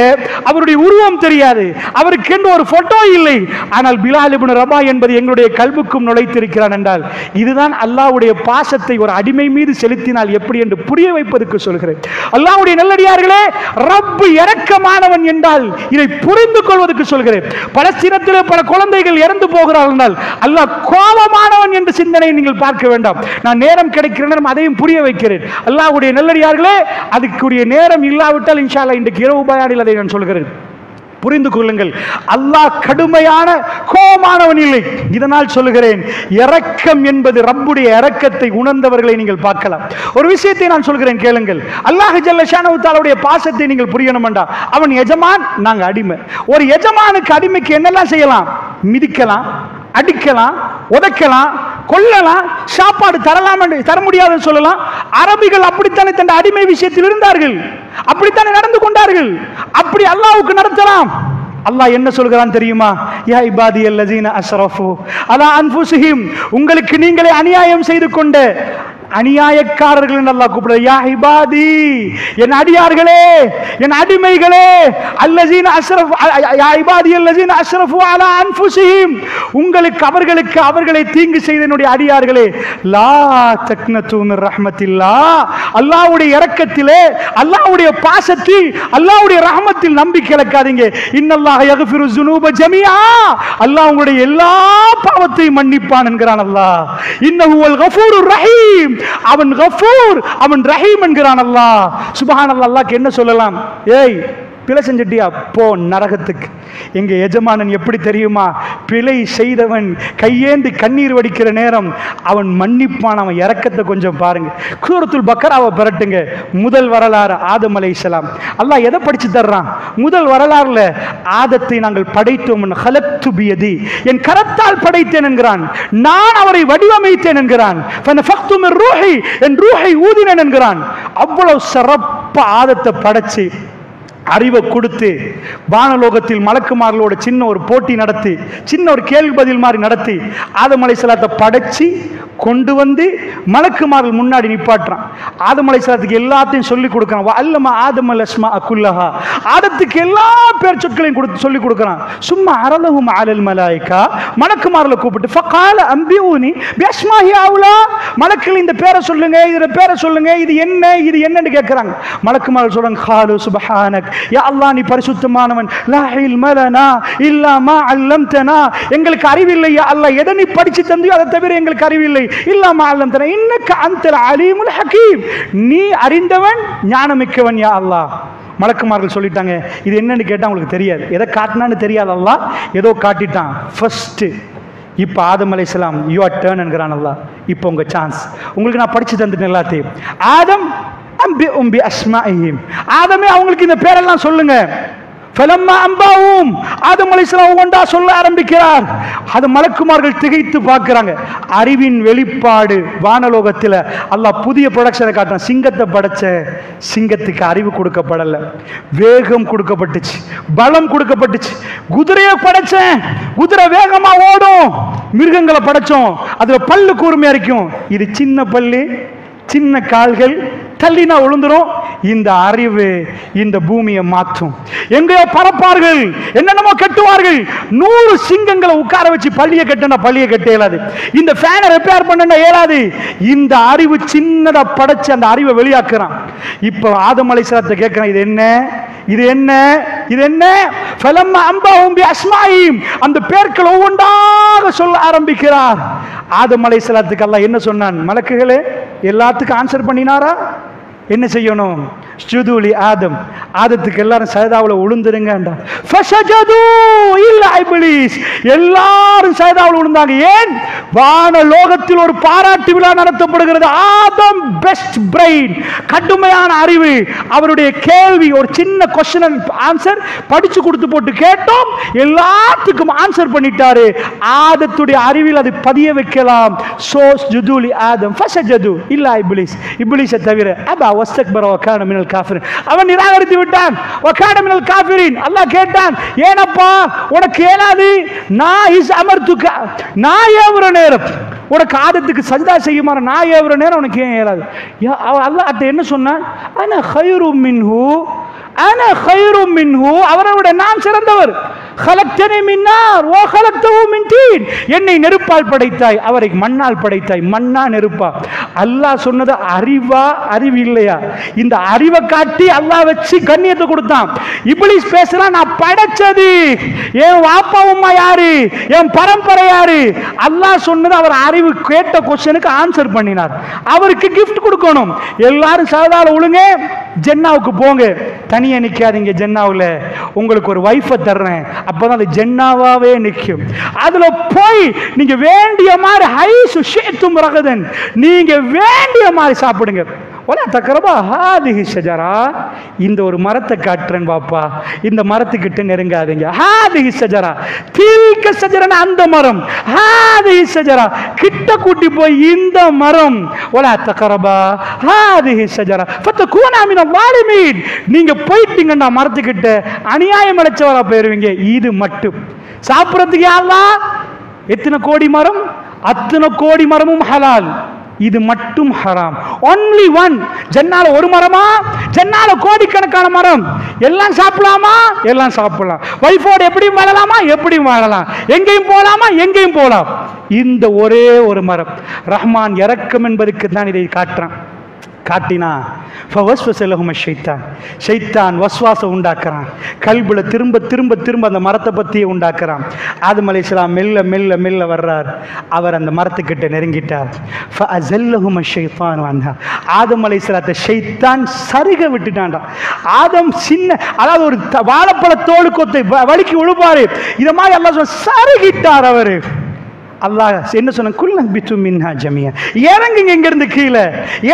அவருடைய உருவம் தெரியாது, அவருக்கு என்று ஒரு போட்டோ இல்லை. ஆனால் பிலால் இப்னு ரபா என்பது எங்களுடைய கல்புக்கும் நுழைத்திருக்கிறான் என்றால் இதுதான் அல்லாஹ்வுடைய பாசத்தை ஒரு அடிமை மீது செலுத்தினால் எப்படி என்று புரிய வைப்பதற்கு சொல்கிறேன். அல்லாஹ்வுடைய நல்லடியார்களே, ரப்பு இரக்கமானவன் என்றால் இதை புரிந்து கொள்வதற்கு சொல்கிறேன். பலஸ்தீனத்திலே பல குழந்தைகள் இறந்து போகிறார்கள் என்றால் அல்லாஹ் கோபமானவன் என்ற சிந்தனை நீங்கள் பார்க்க வேண்டாம். நான் நேரம் கிடைக்கிற நேரம் அதையும் புரிய வைக்கிறேன். அல்லாஹ்வுடைய நல்லடியார்களே, அதுக்குரிய நேரம் இல்லாவிட்டால் இன்ஷா அல்லாஹ் இன்றைக்கு இரவு பயானில் அதை நான் சொல்கிறேன். புரிந்து கொள்ளுங்கள், அல்லாஹ் கடுமையான கோபமானவன் இல்லை. இதனால் சொல்லுகிறேன், இரக்கம் என்பது ரப்புடைய இரக்கத்தை உணர்ந்தவர்களை நீங்கள் பார்க்கலாம். ஒரு விஷயத்தை நான் சொல்கிறேன் கேளுங்கள். அல்லாஹ் ஜல்ல ஷானஹு தஆலாவுடைய பாசத்தை நீங்கள் புரியணும் என்றால் அவன் எஜமான், நாங்க அடிமை. ஒரு எஜமானுக்கு அடிமைக்கு என்னெல்லாம் செய்யலாம்? மிதிக்கலாம், அடிக்கலாம், உதைக்கலாம், கொல்லலாம், சாப்பாடு தரலாம் என்று தர முடியாதுன்னு சொல்லலாம். அரபிகள் அப்படித்தானே தன் அடிமை விஷயத்தில் இருந்தார்கள், அப்படித்தானே நடந்து கொண்டார்கள். அப்படி அல்லாஹ்வுக்கு நடத்தலாம். அல்லாஹ் என்ன சொல்கிறான் தெரியுமா? யா இபாதியல்லதீன அஸ்ரஃபு அலா அன்ஃபுஸிஹிம், உங்களுக்கு நீங்களே அநியாயம் செய்து கொண்ட அநியாயக்காரர்கள் என்று அல்லாஹ் கூப்பிடுறார். யா இபாதி, என் அடியார்களே, என் அடிமைகளே, அல்லஸீன அஸ்ரஃபு யா இபாதி அல்லஸீன அஸ்ரஃபு அலா அன்ஃபுஸிஹிம், உங்களுக்கு அவர்களை தீங்கு செய்த என்னுடைய அடியார்களே, லா தக்னது மிர் ரஹ்மத்தில்லாஹ், அல்லாஹ்வுடைய இரக்கத்திலே, அல்லாஹ்வுடைய பாசத்தில், அல்லாஹ்வுடைய ரஹ்மத்தில் நம்பிக்கை இழக்காதீங்க. இன்னல்லாஹ யக்ஃபிரு ஸுனூப ஜமீஆ, அல்லாஹ் உங்களுடைய எல்லா பாவத்தையும் மன்னிப்பான் என்கிறான் அல்லாஹ். இன்னஹு வல் கஃபூருர் ரஹீம், அவன் கஃபூர், அவன் ரஹீம் என்கிறான் அல்லாஹ். சுப்ஹானல்லாஹ். அல்லாஹ்க்கு என்ன சொல்லலாம்? ஏய் பிழை செஞ்சிட்டியா, போ நரகத்துக்கு. எங்க எஜமானன் எப்படி தெரியுமா? பிழை செய்தவன் கையேந்தி கண்ணீர் வடிக்கிற நேரம் அவன் மன்னிப்பான், அவன் இரக்கத்தை கொஞ்சம் பாருங்க. சூரத்துல் பக்கராவை பெறட்டுங்க. முதல் வரலாறு ஆதம் அலைஹிஸ்ஸலாம். அல்லாஹ் எதை படிச்சு தர்றான்? முதல் வரலாறுல ஆதத்தை நாங்கள் படைத்தோம், ஹலக்து பியதி, என் கரத்தால் படைத்தேன் என்கிறான். நான் அவரை வடிவமைத்தேன் என்கிறான். ஃபனஃபக்து மிர் ரூஹி, என் ரூஹை ஊதினேன் என்கிறான். அவ்வளவு சிறப்பா ஆதத்தை படைச்சு அறிவை கொடுத்து வானலோகத்தில் மலக்குமார்களோட சின்ன ஒரு போட்டி நடத்தி, சின்ன ஒரு கேள்வி பதில் மாதிரி நடத்தி ஆதம் அலைஹிஸ்ஸலாத்தை படைச்சு கொண்டு வந்து மலக்குமார்கள் முன்னாடி நிப்பாட்டுறான். ஆதம் அலைஹிஸ்ஸலாத்துக்கு எல்லாத்தையும் சொல்லி கொடுக்குறான். வஅல்லம ஆதம் அல்-அஸ்மா குல்லஹா, ஆதத்துக்கு எல்லா பேர் சொற்களையும் சொல்லி கொடுக்குறான். சும்மா அரலஹும் அலல் மலாயிகா, மலக்குமார்களை கூப்பிட்டு ஃபகால அம்பிஊனி பிஅஸ்மாஹி அவுலா, மலக்குகள் இந்த பேரை சொல்லுங்க, இதோட பேரை சொல்லுங்க, இது என்ன இது என்னன்னு கேட்குறாங்க. மலக்குமார்கள் சொல்றாங்க, காலு சுப்ஹானக், யா அல்லாஹ் நீ பரிசுத்தமானவன், லா இல்ம லனா இல்லா மா அல்லம்தனா, எங்களுக்கு அறிவில்லை யா அல்லாஹ், எதை நீ படிச்சு தந்தியோ அதை தவிர எங்களுக்கு அறிவில்லை. இல்லா மா அல்லம்தனா இன்னக அன்தல் அலீமுல் ஹகீம், நீ அறிந்தவன் ஞானமிக்கவன் யா அல்லாஹ். மலக்குமார்கள் சொல்லிட்டாங்க, இது என்னன்னு கேட்டால் உங்களுக்கு தெரியாது, எதை காட்டினான்னு தெரியாது. அல்லாஹ் ஏதோ காட்டிட்டான். ஃபர்ஸ்ட் இப்போ ஆதம் அலைஹிஸ்ஸலாம் யுவர் டர்ன் என்கிறான் அல்லாஹ். இப்போ உங்க சான்ஸ், உங்களுக்கு நான் படிச்சு தந்துட்டேன் எல்லாத்தையும். ஆதம் அம்பிஉம் பிஅஸ்மாஇஹிம், ஆதமே அவங்களுக்கு இந்த பேரெல்லாம் சொல்லுங்க. ஃபலம்மா அம்பாவும், ஆதம் அலைஹிஸ்ஸலாம் ஒவ்வொன்றா சொல்ல ஆரம்பிக்கிறார். அது மலக்குமார்கள் திகைத்து பார்க்கிறாங்க. அறிவின் வெளிப்பாடு வானலோகத்தில் அல்லாஹ் புதிய ப்ரொடக்ஷனை காட்டுறான். சிங்கத்தை படைச்ச, சிங்கத்துக்கு அறிவு கொடுக்கப்படலை, வேகம் கொடுக்கப்பட்டுச்சு, பலம் கொடுக்கப்பட்டுச்சு. குதிரையை படைச்சேன், குதிரை வேகமா ஓடும். மிருகங்களை படைச்சோம், அதுல பல்லு கூர்மையா இருக்கும். இது சின்ன பல்லு, சின்ன கால்கள், தள்ளினா விழுந்துரும். இந்த அறிவு இந்த பூமியை மாற்றும். எங்கேயோ பறப்பார்கள், என்னென்னமோ கட்டுவார்கள். 100 சிங்கங்களை உட்கார வச்சு பள்ளியை கட்டினா பள்ளியை கட்ட இயலாது, இந்த ஃபேனை ரிப்பேர் பண்ண இயலாது. இந்த அறிவு சின்னதா படைச்சு அந்த அறிவை வெளியாக்குறான். இப்போ ஆதம் அலைஹிஸ்ஸலாத்தை கேட்கிறான், இது என்ன இது என்ன இது என்ன? ஃபலம்மா அம்பாஹும் பிஅஸ்மாஇஹிம், அந்த பேர்கள் ஒவ்வொன்றாக சொல்ல ஆரம்பிக்கிறார். ஆதம் அலைஹிஸ்ஸலாத்துக்கு அல்லாஹ் என்ன சொன்னான்? மலக்குகளே எல்லாத்துக்கும் ஆன்சர் பண்ணினாரா? என்ன செய்யணும்? ஸ்ஜுதுலி ஆதம், ஆதத்துக்கு எல்லாரும் சஜதாவுல விழுந்துருங்க. ஃபஸஜது இல்லா இப்லீஸ், எல்லாரும் சஜதாவுல விழுந்தாங்க. ஏன்? வானலோகத்தில் ஒரு பாராட்டு விழா நடத்தப்படுகிறது. ஆதம் பெஸ்ட் பிரெயின், கடுமையான அறிவு. அவருடைய கேள்வி ஒரு சின்ன क्वेश्चन அண்ட் ஆன்சர் படிச்சு கொடுத்து போட்டு கேட்டோம், எல்லாத்துக்கும் ஆன்சர் பண்ணிட்டாரு. ஆதத்துடைய அறிவில் அது பதிய வைக்கலாம். சோ ஸ்ஜுதுலி ஆதம் ஃபஸஜது இல்லா இப்லீஸ், இப்லீஸை தவிர அபா வஸ்தக்பர வகான மினல் காஃபிரின், அவன் நிராகரித்து விட்டான். வகான மினல் காஃபிரின், அல்லாஹ் கேட்டான், ஏனப்பா உனக்கு ஏலாது? நான் இஸ் அமர்துக, நான் ஏவுற நேரம் உனக்கு ஆதத்துக்கு சஜ்தா செய்யுமாறு நான் ஏவுற நேரம் உனக்கு ஏன் ஏலாது? அல்லாஹ் என்ன சொன்னான்? அன கைரும் மின்ஹு, அன கைரும் மின்ஹு, அவரை விட நான் சிறந்தவர். خلقتني من نار وخلقته من طين, என்னை நெருப்பால் படைத்தாய், அவரை மண்ணால் படைத்தாய். மண்ணா நெருப்பா? அல்லாஹ் சொன்னது அறிவா அறிவு இல்லையா? இந்த அறிவை காட்டி அல்லாஹ் வச்சு கண்ணியத்தை கொடுத்தான். இப்லீஸ் பேசுறான், நான் படைச்சது என் வாப்பா உம்மா யாரு, என் பரம்பரை யாரு? அல்லாஹ் சொன்னது அவர் அறிவு கேட்ட क्वेश्चனுக்கு ஆன்சர் பண்ணினார். அவருக்கு கிஃப்ட் கொடுக்கணும். எல்லாரும் சஜதால விழுங்க, ஜன்னாவுக்கு போங்க, தனியா நிக்காதீங்க. ஜன்னாவுல உங்களுக்கு ஒரு வைஃபை தர்றேன், அப்பதான் அது ஜன்னாவாவே நிற்கும். அதுல போய் நீங்க வேண்டிய மாதிரி ஹைசு ஷேத்தும் ரகதன், நீங்க வேண்டிய மாதிரி சாப்பிடுங்க. ஒலா தக்கரபா ஹாதிஹி ஷஜரா, இந்த ஒரு மரத்தை காட்டுறேன் பாப்பா, இந்த மரத்துக்கிட்ட நெருங்காதீங்க. ஹாதிஹி ஷஜரா, தீல்க ஷஜரா, அந்த மரம். ஹாதிஹி ஷஜரா, கிட்ட கூட்டி போய் இந்த மரம். ஒலா தக்கரபா ஹாதிஹி ஷஜரா ஃபதகூனா மினல் வாலிமீன், நீங்க போயிட்டீங்கன்னா மரத்துக்கிட்ட அநியாயம் அடைச்சவரா போயிருவீங்க. இது மட்டும் சாப்பிட்றதுக்கு அல்லாஹ் எத்தனை கோடி மரம், அத்தனை கோடி மரமும் ஹலால். இது மட்டும் ஹராம். Only one. ஜன்னால ஒரு மரமா, ஜன்னால கோடிக்கணக்கான மரம். எல்லாம் சாப்பிடலாமா? எல்லாம் சாப்பிடலாம். வைஃபோடு எப்படியும் வாழலாமா? எப்படியும் வாழலாம். எங்கேயும் போகலாமா? எங்கேயும் போகலாம். இந்த ஒரே ஒரு மரம். ரஹ்மான் இரக்கம் என்பதற்கு தான் இதை காட்டுறான். காட்டினா ஷைத்தான் வஸ்வாசம் உண்டாக்குறான். கல்புல திரும்ப திரும்ப திரும்ப அந்த மரத்தை பற்றியே உண்டாக்குறான். ஆதம் அலைஹிஸ்ஸலாம் மெல்ல மெல்ல மெல்ல வர்றார். அவர் அந்த மரத்துக்கிட்ட நெருங்கிட்டார். ஆதம் அலைஹிஸ்ஸலாத்தை ஷைத்தான் சருக விட்டுட்டான்டா. ஆதம் சின்ன, அதாவது ஒரு வாழைப்பழ தோல் கொத்தை வலிக்கு விழுப்பாரு, இதை மாதிரி அல்லாஹ் சருகிட்டார். அவரு அல்லாஹ் என்ன சொன்ன? குல்லம் பித்து மின்ஹா ஜமியா, இறங்குங்க இங்க இருந்து கீழே,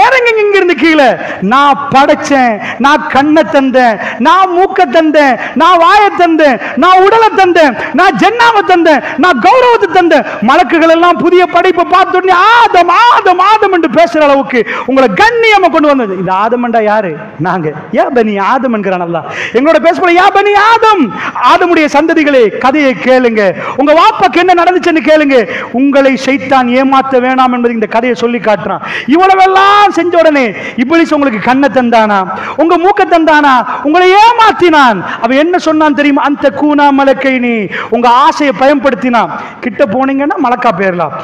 இறங்குங்க இங்க இருந்து கீழே. நான் படைச்சேன், நான் கண்ணை தந்தேன், நான் மூக்க தந்தேன், நான் வாயை தந்தேன், நான் உடலை தந்தேன், நான் ஜன்னாவை தந்தேன், நான் கௌரவத்தை தந்தேன். மலக்குகள் எல்லாம் புதிய படைப்பை பார்த்த உடனே ஆதம் ஆதம் ஆதம் என்று பேசுற அளவுக்கு உங்களை கண்ணியமா கொண்டு வந்தது. இந்த ஆதம்டா யாரு? நாங்க. யா பனி ஆதம் என்கிறான் அல்லாஹ். எங்களோட பேச யா பனி ஆதம், ஆதமுடைய சந்ததிகளே கதையை கேளுங்க, உங்க வாப்பாக்கு என்ன நடந்துச்சுன்னு கேளுங்க. உங்களை ஷைத்தான் ஏமாத்த வேணாம் என்பது இந்த கதையை சொல்லி காட்டுறான். இவ்வளவெல்லாம் செஞ்ச உடனே இப்லீஸ் உங்களுக்கு கண்ணை தந்தானா, உங்க மூக்க தந்தானா, உங்களை ஏமாத்தினான். அவன் என்ன சொன்னான் தெரியுமா? அந்த கூனா மலக்கைனி, உங்க ஆசையை பயன்படுத்தினான். கிட்ட போனீங்கன்னா மலக்கா பேரலாம்.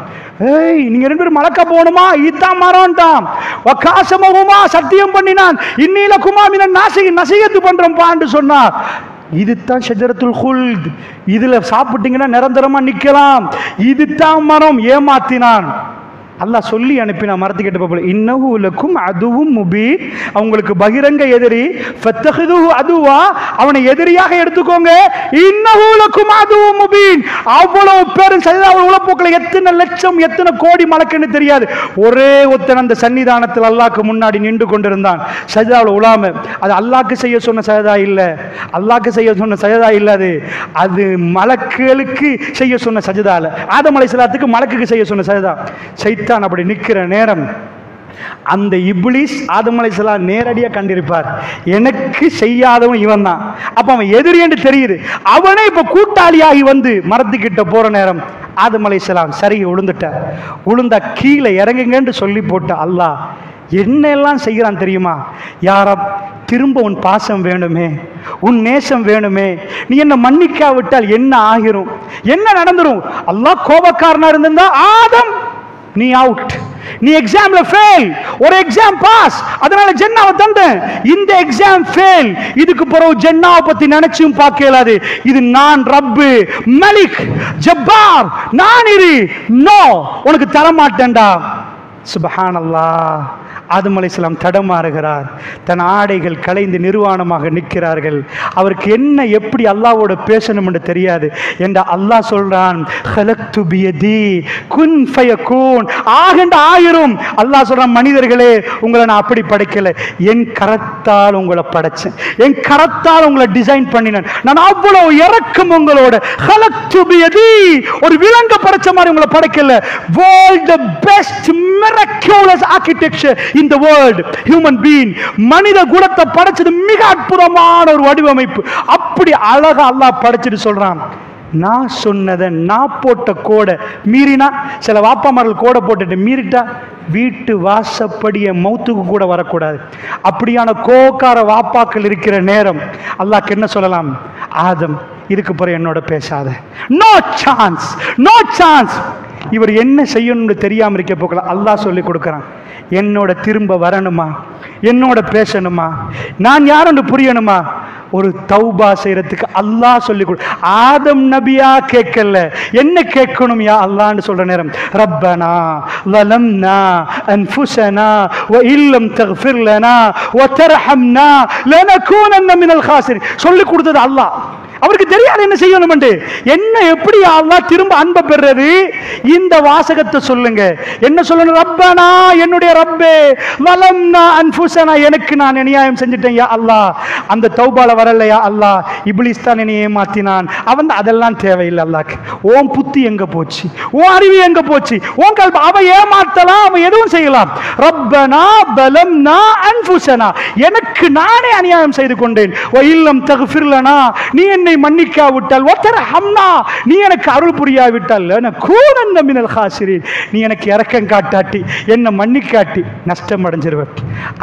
ஏய், நீங்க ரெண்டு பேரும் மலக்கா போகணுமா? இதான் மரம்ட்டான். வகாசமகுமா, சத்தியம் பண்ணினான். இன்னில குமாமின நசிகத்து பண்றோம் பாண்டு சொன்னா. இதுதான் ஷஜரத்துல் குல்த். இதுல சாப்பிட்டீங்கன்னா நிரந்தரமா நிக்கலாம். இதுதான் மரம். ஏமாத்தினான். அல்லாஹ் சொல்லி அனுப்பினா மரத்துக்கிட்ட போல, இன்னஹு லக்கும் அதுவும் முபீன், அவங்களுக்கு பகிரங்க எதிரி. ஃபத்தஹிதுஹு அதுவா, அவனை எதிரியாக எடுத்துக்கோங்க. இன்னஹு லக்கும் அதுவும் முபீன். அவ்வளவு பேரும் சஜதா உலகப்போக்கில் எத்தனை லட்சம் எத்தனை கோடி மலக்குன்னு தெரியாது. ஒரே ஒருத்தன் அந்த சன்னிதானத்தில் அல்லாஹ்க்கு முன்னாடி நின்று கொண்டிருந்தான். சஜதாவில் உலாம. அது அல்லாஹ்க்கு செய்ய சொன்ன சஜதா இல்லை, அல்லாஹ்க்கு செய்ய சொன்ன சஜதா இல்லை, அது மலக்குகளுக்கு செய்ய சொன்ன சஜதா இல்லை. ஆதம் அலைஹிஸ்ஸலாத்துக்கு மலக்குக்கு செய்ய சொன்ன சஜதா. அப்படி நிக்கிற நேரம் அந்த இப்லீஸ் ஆதம் அலைஹிஸ்ஸலாம் நேரடியாக கண்டிருப்பார். எனக்கு செய்யாதவன் இவன் தான். அப்ப அவன் எதிரி என்று தெரியுது. அவனே இப்ப கூட்டாளியாகி வந்து மரத்துக்கிட்ட போற நேரம் ஆதம் அலைஹிஸ்ஸலாம் சரி விழுந்துட்டார். விழுந்தா கீழே இறங்குங்கன்னு சொல்லி போட்ட அல்லாஹ் என்னெல்லாம் செய்கிறான் தெரியுமா? யாரம் திரும்ப உன் பாசம் வேணுமே, உன் நேசம் வேணுமே, நீ என்ன மன்னிக்காவிட்டால் என்ன ஆகிரும், என்ன நடந்துரும்? அல்லாஹ் கோபக்காரனா இருந்தா ஆதம் நீ அவுட், நீ எக்ஸாம்ல ஃபெயில், ஒரு எக்ஸாம் பாஸ், அதனால ஜன்னாவை தந்தேன். இந்த எக்ஸாம் ஃபெயில், இதுக்கு பிறகு ஜன்னாவை பத்தி நினைச்சும் பார்க்க இயலாது. இது நான் ரப்பு, மலிக், ஜப்பார், நான் இரு, நோ உனக்கு தர மாட்டேன்டா. சுப்ஹானல்லாஹ். ஆதம் அலைஹிஸ்ஸலாம் தடமாறுகிறார். தன் ஆடைகள் களைந்து நிர்வாணமாக நிற்கிறார்கள். அவருக்கு என்ன எப்படி அல்லாஹ்வோட பேசணும் என்று தெரியாது. என்ற அல்லாஹ் சொல்றான், ஹலக்து பியதி குன் ஃபயகூன், ஆகண்ட ஆயிரும். அல்லாஹ் சொல்றான், மனிதர்களே உங்களை நான் அப்படி படைக்கல, என் கரத்தால் உங்களை படைச்சேன், என் கரத்தால் உங்களை டிசைன் பண்ணினேன். நான் அவ்வளவு இரக்கம் உங்களோட. ஹலக்து பியதி, ஒரு விலங்க படைச்ச மாதிரி உங்களை படைக்கல. World the best miraculous architecture in the world, human being, மனித குலத்தை படைச்சது மிக அற்புதமான ஒரு வடிவமைப்பு. அப்படி அழகா அல்லாஹ் படைச்சிட்டு சொல்றான், நான் சொன்னதை நான் போட்ட கோடை மீறினா, சில வாப்பாமார்கள் கோடை போட்டுட்டு மீறிட்டா வீட்டு வாசப்படிய மௌத்துக்கு கூட வரக்கூடாது. அப்படியான கோக்கார வாப்பாக்கள் இருக்கிற நேரம் அல்லாஹ்க்கு என்ன சொல்லலாம்? ஆதம் இதுக்கு பிறகு என்னோட பேசாத, நோ சான்ஸ், நோ சான்ஸ். இவர் என்ன செய்யணும்னு தெரியாம இருக்க போகல. அல்லாஹ் சொல்லி கொடுக்குறான், என்னோட திரும்ப வரணுமா, என்னோட பேசணுமா, நான் யாருன்னு புரியணுமா, ஒரு தௌபா செய்யறதுக்கு அல்லாஹ் சொல்லி கொடு. ஆதம் நபியா கேட்கல, என்ன கேட்கணும் யா அல்லாஹ்னு சொல்ற நேரம், ரப்பனா ظلمنا انفسنا وان لم تغفر لنا وترحمنا لنكونن من الخاسرين சொல்லி கொடுத்தது அல்லாஹ். அவருக்கு தெரியாது என்ன செய்யணும், என்ன எப்படி அல்லாஹ் திரும்ப அன்பை பெறுறது. இந்த வாசகத்தை சொல்லுங்க, என்ன சொல்லணும்? ரப்பனா, என்னுடைய ரப்பே, வலம்னா அன்ஃபுஸனா, எனக்கு நான் அநியாயம் செஞ்சிட்டேன் யா அல்லாஹ். அந்த தௌபால வரலையா அல்லாஹ், இப்லீஸ் தான் என்னை ஏமாத்தினான். அவன் அதெல்லாம் தேவையில்லை அல்லாஹ்க்கு. ஓம் புத்தி எங்க போச்சு, ஓ அறிவு எங்க போச்சு, ஓன் கல்ப அவ ஏமாத்தலாம், அவன் எதுவும் செய்யலாம். ரப்பனா பலம்னா அன்ஃபுஸனா, எனக்கு நானே அநியாயம் செய்து கொண்டேன். வ இல்லம் தக்ஃபிர் லனா, நீ என்னை என்னை மன்னிக்காவிட்டால் வதர்ஹம்னா நீ எனக்கு அருள் புரியாவிட்டால் லனகூனன்ன மினல் காசிரீன் நீ எனக்கு இரக்கம் காட்டாட்டி என்னை மன்னிக்காட்டி நஷ்டம் அடைஞ்சிருவேன்.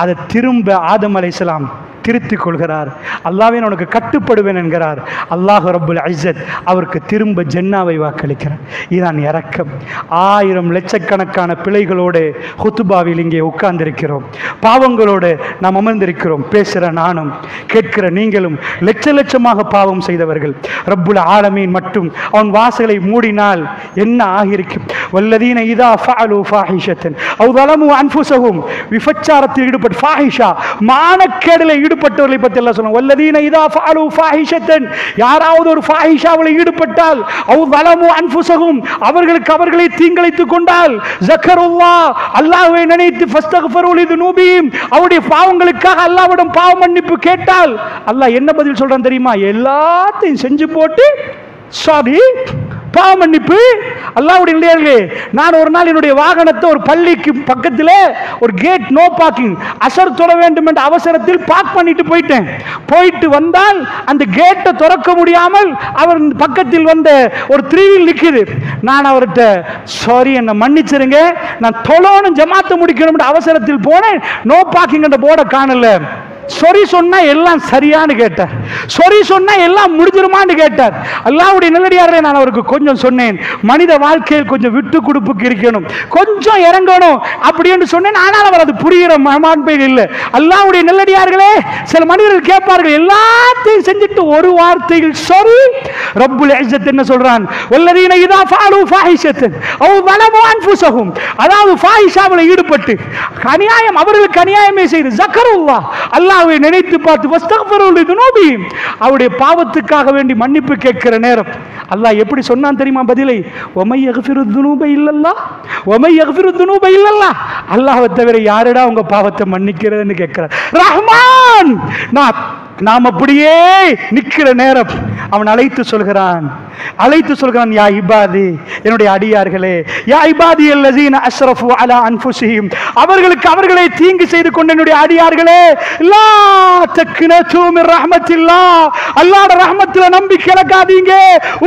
அதை திரும்ப ஆதம் அலைஹிஸ்ஸலாம் திருத்திக் கொள்கிறார். அல்லாஹ்வே நான் உனக்கு கட்டுப்படுவேன் என்கிறார். அல்லாஹ் ரப்புல் இஸ்ஸத் அவருக்கு திரும்ப ஜன்னாவை வாக்களிக்கிறார். இதுதான் இரக்கம். 1000 லட்சக்கணக்கான பிழைகளோடு ஹுத்துபாவில் இங்கே உட்கார்ந்திருக்கிறோம். பாவங்களோடு நாம் அமர்ந்திருக்கிறோம். பேசுகிற நானும் கேட்கிற நீங்களும் லட்ச லட்சமாக பாவம் செய்தவர்கள். ரப்புல் ஆலமீன் மட்டும் அவன் வாசலை மூடினால் என்ன ஆகியிருக்கும்? வல்லதீன இதா ஃபஅலு ஃபாஹிஷத்தன் அவ் ஸலமு அன்ஃபுஸஹும் விபச்சாரத்தில் ஈடுபட்டு ஃபாஹிஷா மானக்கேடில் ஈடுபட்டவர்களை பற்றி எல்லாம் சொல்லுவாங்க. வல்லதீன இதா ஃபஅலு ஃபாஹிஷத்தன் யாராவது ஒரு ஃபாஹிஷாவில் ஈடுபட்டால் அவ் ஸலமு அன்ஃபுஸஹும் அவர்களுக்கு அவர்களை தீங்கிழைத்துக் கொண்டால் ஸக்கருல்லாஹ் அல்லாஹ்வை நினைத்து ஃபஸ்தக்ஃபிரு லிதுனூபிஹிம் அவருடைய பாவங்களுக்காக அல்லாஹ்விடம் பாவ மன்னிப்பு கேட்டால் அல்லாஹ் என்ன பதில் சொல்றான் தெரியுமா? எல்லாத்தையும் செஞ்சு போட்டு சாரி பாவ மன்னிப்பு. அல்லாஹ்வுடைய நிலையிலே நான் ஒரு நாள் என்னுடைய வாகனத்தை ஒரு பள்ளிக்கு பக்கத்தில் ஒரு கேட் நோ பார்க்கிங் அசர் தொட வேண்டும் என்ற அவசரத்தில் பார்க் பண்ணிட்டு போயிட்டு வந்தால் அந்த கேட்டை திறக்க முடியாமல் அவர் பக்கத்தில் வந்த ஒரு 3 வீல் நிற்குது. நான் அவர்கிட்ட சாரி என்னை மன்னிச்சிருங்க நான் தொழணும் ஜமாத்தை முடிக்கணும் அவசரத்தில் போனேன். நோ பார்க்கிங் என்ற போர்டை காணல. சொரி சொன்னா எல்லாம் சரியானு கேட்டார். சொரி சொன்னா எல்லாம் முடிஞ்சிருமான்னு கேட்டார். அல்லாஹ்வுடைய நல்லடியார்களே நான் அவருக்கு கொஞ்சம் சொன்னேன், மனித வாழ்க்கையில் கொஞ்சம் விட்டு கொடுப்புக்கு இருக்கணும், கொஞ்சம் இறங்கணும் அப்படின்னு சொன்னேன். ஆனால் அவர் அது புரிகிற மாண்பையில் இல்லை. அல்லாஹ்வுடைய நல்லடியார்களே சில மனிதர்கள் கேட்பார்கள் எல்லாத்தையும் செஞ்சுட்டு ஒரு வார்த்தையில் சொரி. ரப்புல் இஸ்ஸத் என்ன சொல்றான்? வல்லதீன இதா ஃபஅலு ஃபாஹிஷத்தன் அவ் ஸலமு அன்ஃபுஸஹும் அதாவது ஃபாஹிஷாவில் ஈடுபட்டு அநியாயம் அவர்களுக்கு அநியாயமே செய்து ஸக்கருல்லாஹ் அல்லாஹ்வை நினைத்து பார்த்து வஸ்தக்ஃபிரு லிதுனூபிஹிம் அவருடைய பாவத்துக்காக வேண்டி மன்னிப்பு கேட்கிற நேரம் அல்லாஹ் எப்படி சொன்னான் தெரியுமா பதிலை? வமை யக்ஃபிரு துனூப இல்லல்லாஹ் வமை யக்ஃபிரு துனூப இல்லல்லாஹ் அல்லாஹ்வை தவிர யாரடா உங்க பாவத்தை மன்னிக்கிறதுன்னு கேட்கிறார். ரஹ்மான் நாம் அப்படியே நிற்கிற நேரம் அவன் அழைத்து சொல்கிறான் யா இபாதி என்னுடைய அடியார்களே, யா இபாதி அல்லதீன அஸ்ரஃபு அலா அன்ஃபுஸிஹிம் அவர்களுக்கு அவர்களே தீங்கு செய்து கொண்ட என்னுடைய அடியார்களே, லா தக்னது மின் ரஹ்மத்தில்லாஹ் அல்லாஹ்வுடைய ரஹ்மத்தில நம்பிக்கை இழக்காதீங்க.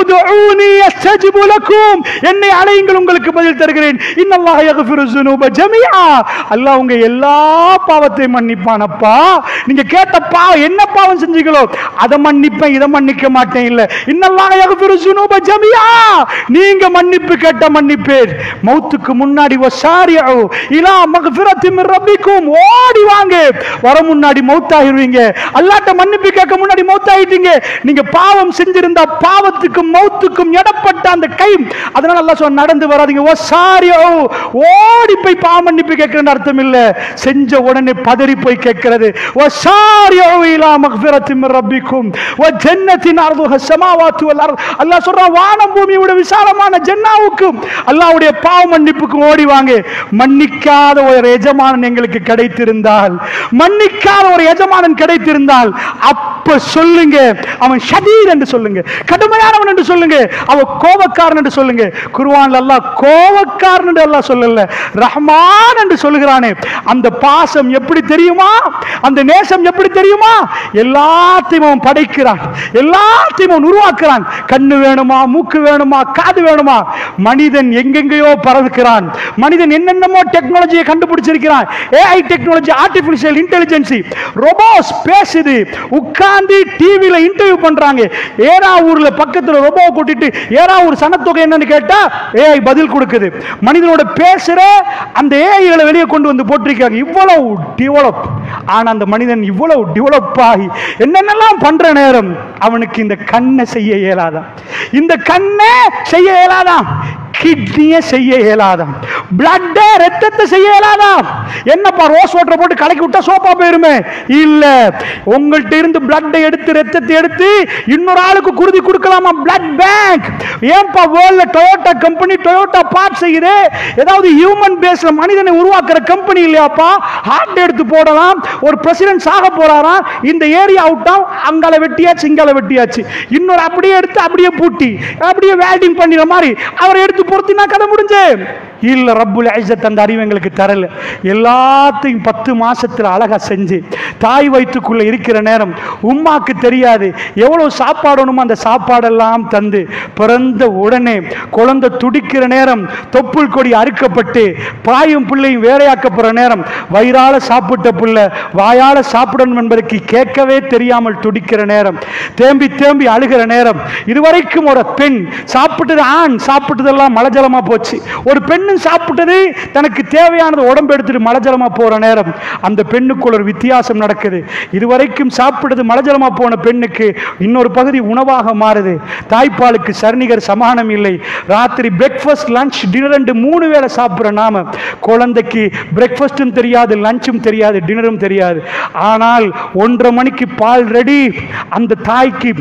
உதுஊனி அஸ்தஜிபு லக்கும் என்னை அழையுங்கள் உங்களுக்கு பதில் தருகிறேன். இன்னல்லாஹ யக்ஃபிரு ஸுனூப ஜமீஆ அல்லாஹ் உங்க எல்லா பாவத்தையும் மன்னிப்பான். அப்பா நீங்க கேட்ட பாவம் என்ன பாவம் செஞ்சீங்களோ அதை மன்னிப்பேன் இதை மன்னிக்க மாட்டேன் இல்ல. இன்னல்லாஹ யக்ஃபிரு ஸுனூப ஜமீஆ நீங்க மன்னிப்பு கேட்ட மன்னிப்பேன். மௌத்துக்கு முன்னாடி வஸாரிஉ இலா மக்ஃபிரத்தி மின் ரப்பிக்கும் ஓடி வாங்க. வர முன்னாடி மௌத்தாகிடுவீங்க. அல்லாஹ்ட்ட மன்னிப்பு கேட்க முன்னாடி மௌத்தாகிட்டீங்க. நீங்க பாவம் செஞ்சிருந்தா பாவத்துக்கும் மௌத்துக்கும் எடப்பட்ட அந்த கை அதனால அல்லாஹ் சொன்ன நடந்து வராதீங்க. வஸாரிஉ ஓடி போய் பாவ மன்னிப்பு கேட்கறன்னு அர்த்தம் இல்ல, செஞ்ச உடனே பதறி போய் கேட்கிறது. வஸாரிஉ இலா மக்ஃபிரத்தி மின் ரப்பிக்கும் வ ஜன்னத்தின் அர்துஹ ஸமாவாத்து வல் அர்த் அல்லாஹ் சொல்றான் வானம் பூமியோட விசாலமான ஜன்னாவுக்கு அல்லாஹ்வுடைய பாவ மன்னிப்புக்கு ஓடி வாங்க. மன்னிக்காத ஒரு எஜமானன் எங்களுக்கு கிடைத்திருந்தால் மன்னிக்காத ஒரு எஜமானன் கிடைத்திருந்தால் அப்ப சொல்லுங்க அவன் ஷதீர் என்று சொல்லுங்க, கடுமையானவன் என்று சொல்லுங்க, அவன் கோபக்காரன் என்று சொல்லுங்க. குர்ஆன்ல அல்லாஹ் கோபக்காரன் என்று அல்லாஹ் சொல்லல, ரஹ்மான் என்று சொல்லுகிறானே. அந்த பாசம் எப்படி தெரியுமா? அந்த நேசம் எப்படி தெரியுமா? எல்லாத்தையும் அவன் படைக்கிறான், எல்லாத்தையும் அவன் உருவாக்குறான். கண்ணு வேணுமா, மூக்கு வேணுமா, காது வேணுமா? மனிதன் எங்கெங்கேயோ பறக்கிறான். மனிதன் என்னென்னமோ டெக்னாலஜியை கண்டுபிடிச்சிருக்கிறான். AI technology, artificial intelligence, robots பேசுது. உட்கார்ந்து டிவில இன்டர்வியூ பண்றாங்க. ஏறாவூர்ல பக்கத்துல ரோபோ கூட்டிட்டு ஏறாவூர் சனத்தொகை என்னன்னு கேட்டா ஏஐ பதில் கொடுக்குது. மனிதனோட பேசுற அந்த ஏஐகளை வெளியே கொண்டு வந்து போட்டிருக்காங்க. இவ்வளவு டெவலப் ஆனா அந்த மனிதன் இவ்வளவு டெவலப் ஆகி என்னென்னலாம் பண்ற நேரம் அவனுக்கு இந்த கண்ணை செய்ய இயலாதான், இந்த கண்ணை செய்ய இயலாதான், கிட்னியை செய்ய இயலாதான், பிளட் ரத்தத்தை செய்ய இயலாதான். என்னப்பா ரோஸ் வாட்டர் போட்டு கலக்கி விட்டா சோப்பா போயிருமே? இல்ல, உங்கள்கிட்ட இருந்து பிளட் எடுத்து ரத்தத்தை எடுத்து இன்னொரு ஆளுக்கு குருதி கொடுக்கலாமா? Blood bank. ஏன்பா வேர்ல்ட்ல டொயோட்டா கம்பெனி டொயோட்டா பார்ட் செய்யுது, ஏதாவது ஹியூமன் பேஸ்ல மனிதனை உருவாக்குற கம்பெனி இல்லையாப்பா? ஹார்ட் எடுத்து போடலாம். ஒரு பிரசிடென்ட் சாக போறாராம், இந்த ஏரியா அவுட்டா அங்கால வெட்டியாச்சு இங்கால வெட்டியாச்சு, இன்னொரு அப்படியே எடுத்து அப்படியே பூட்டி அப்படியே வேல்டிங் பண்ணிற மாதிரி அவரை எடுத்து பொறுத்தினா கதை முடிஞ்சு. இல்ல, ரப்புல் இஸ்ஸத் அந்த அறிவு எங்களுக்கு தரல. எல்லாத்தையும் 10 மாசத்துல அழகா செஞ்சு தாய் வயிற்றுக்குள்ள இருக்கிற நேரம் உம்மாக்கு தெரியாது எவ்வளவு சாப்பாடணுமோ அந்த சாப்பாடெல்லாம் தந்து பிறந்த உடனே குழந்தை துடிக்கிற நேரம் தொப்புள் கொடி அறுக்கப்பட்டு பாயும் பிள்ளையும் வேலையாக்கப்படுற நேரம் வயிறால சாப்பிட்ட பிள்ளை வாயால சாப்பிடணும் என்பதற்கு கேட்கவே தெரியாமல் துடிக்கிற நேரம், தேம்பி தேம்பி அழுகிற நேரம். இதுவரைக்கும் ஒரு பெண் சாப்பிட்டது, ஆண் சாப்பிட்டதெல்லாம் மலஜலமா போச்சு. ஒரு பெண்ணும் சாப்பிட்டது தனக்கு தேவையானது உடம்பு எடுத்துட்டு மலஜலமா போற நேரம் அந்த பெண்ணுக்குள்ள ஒரு வித்தியாசம் நடக்குது. இதுவரைக்கும் சாப்பிட்டது மலஜலமா போன பெண்ணுக்கு இன்னொரு பகுதி உணவாக மாறுது. தாய்ப்பாலுக்கு சர்ணிகர் சமானம் இல்லை. ராத்திரி பிரேக்ஃபாஸ்ட், லஞ்ச், டின்னர் என்று 3 வேளை சாப்பிட்ற நாம குழந்தைக்கு பிரேக்ஃபாஸ்டும் தெரியாது, லஞ்சும் தெரியாது, டின்னரும் தெரியாது. ஆனால் 1:30 மணிக்கு பால் ரெடி. அந்த தாய்க்கு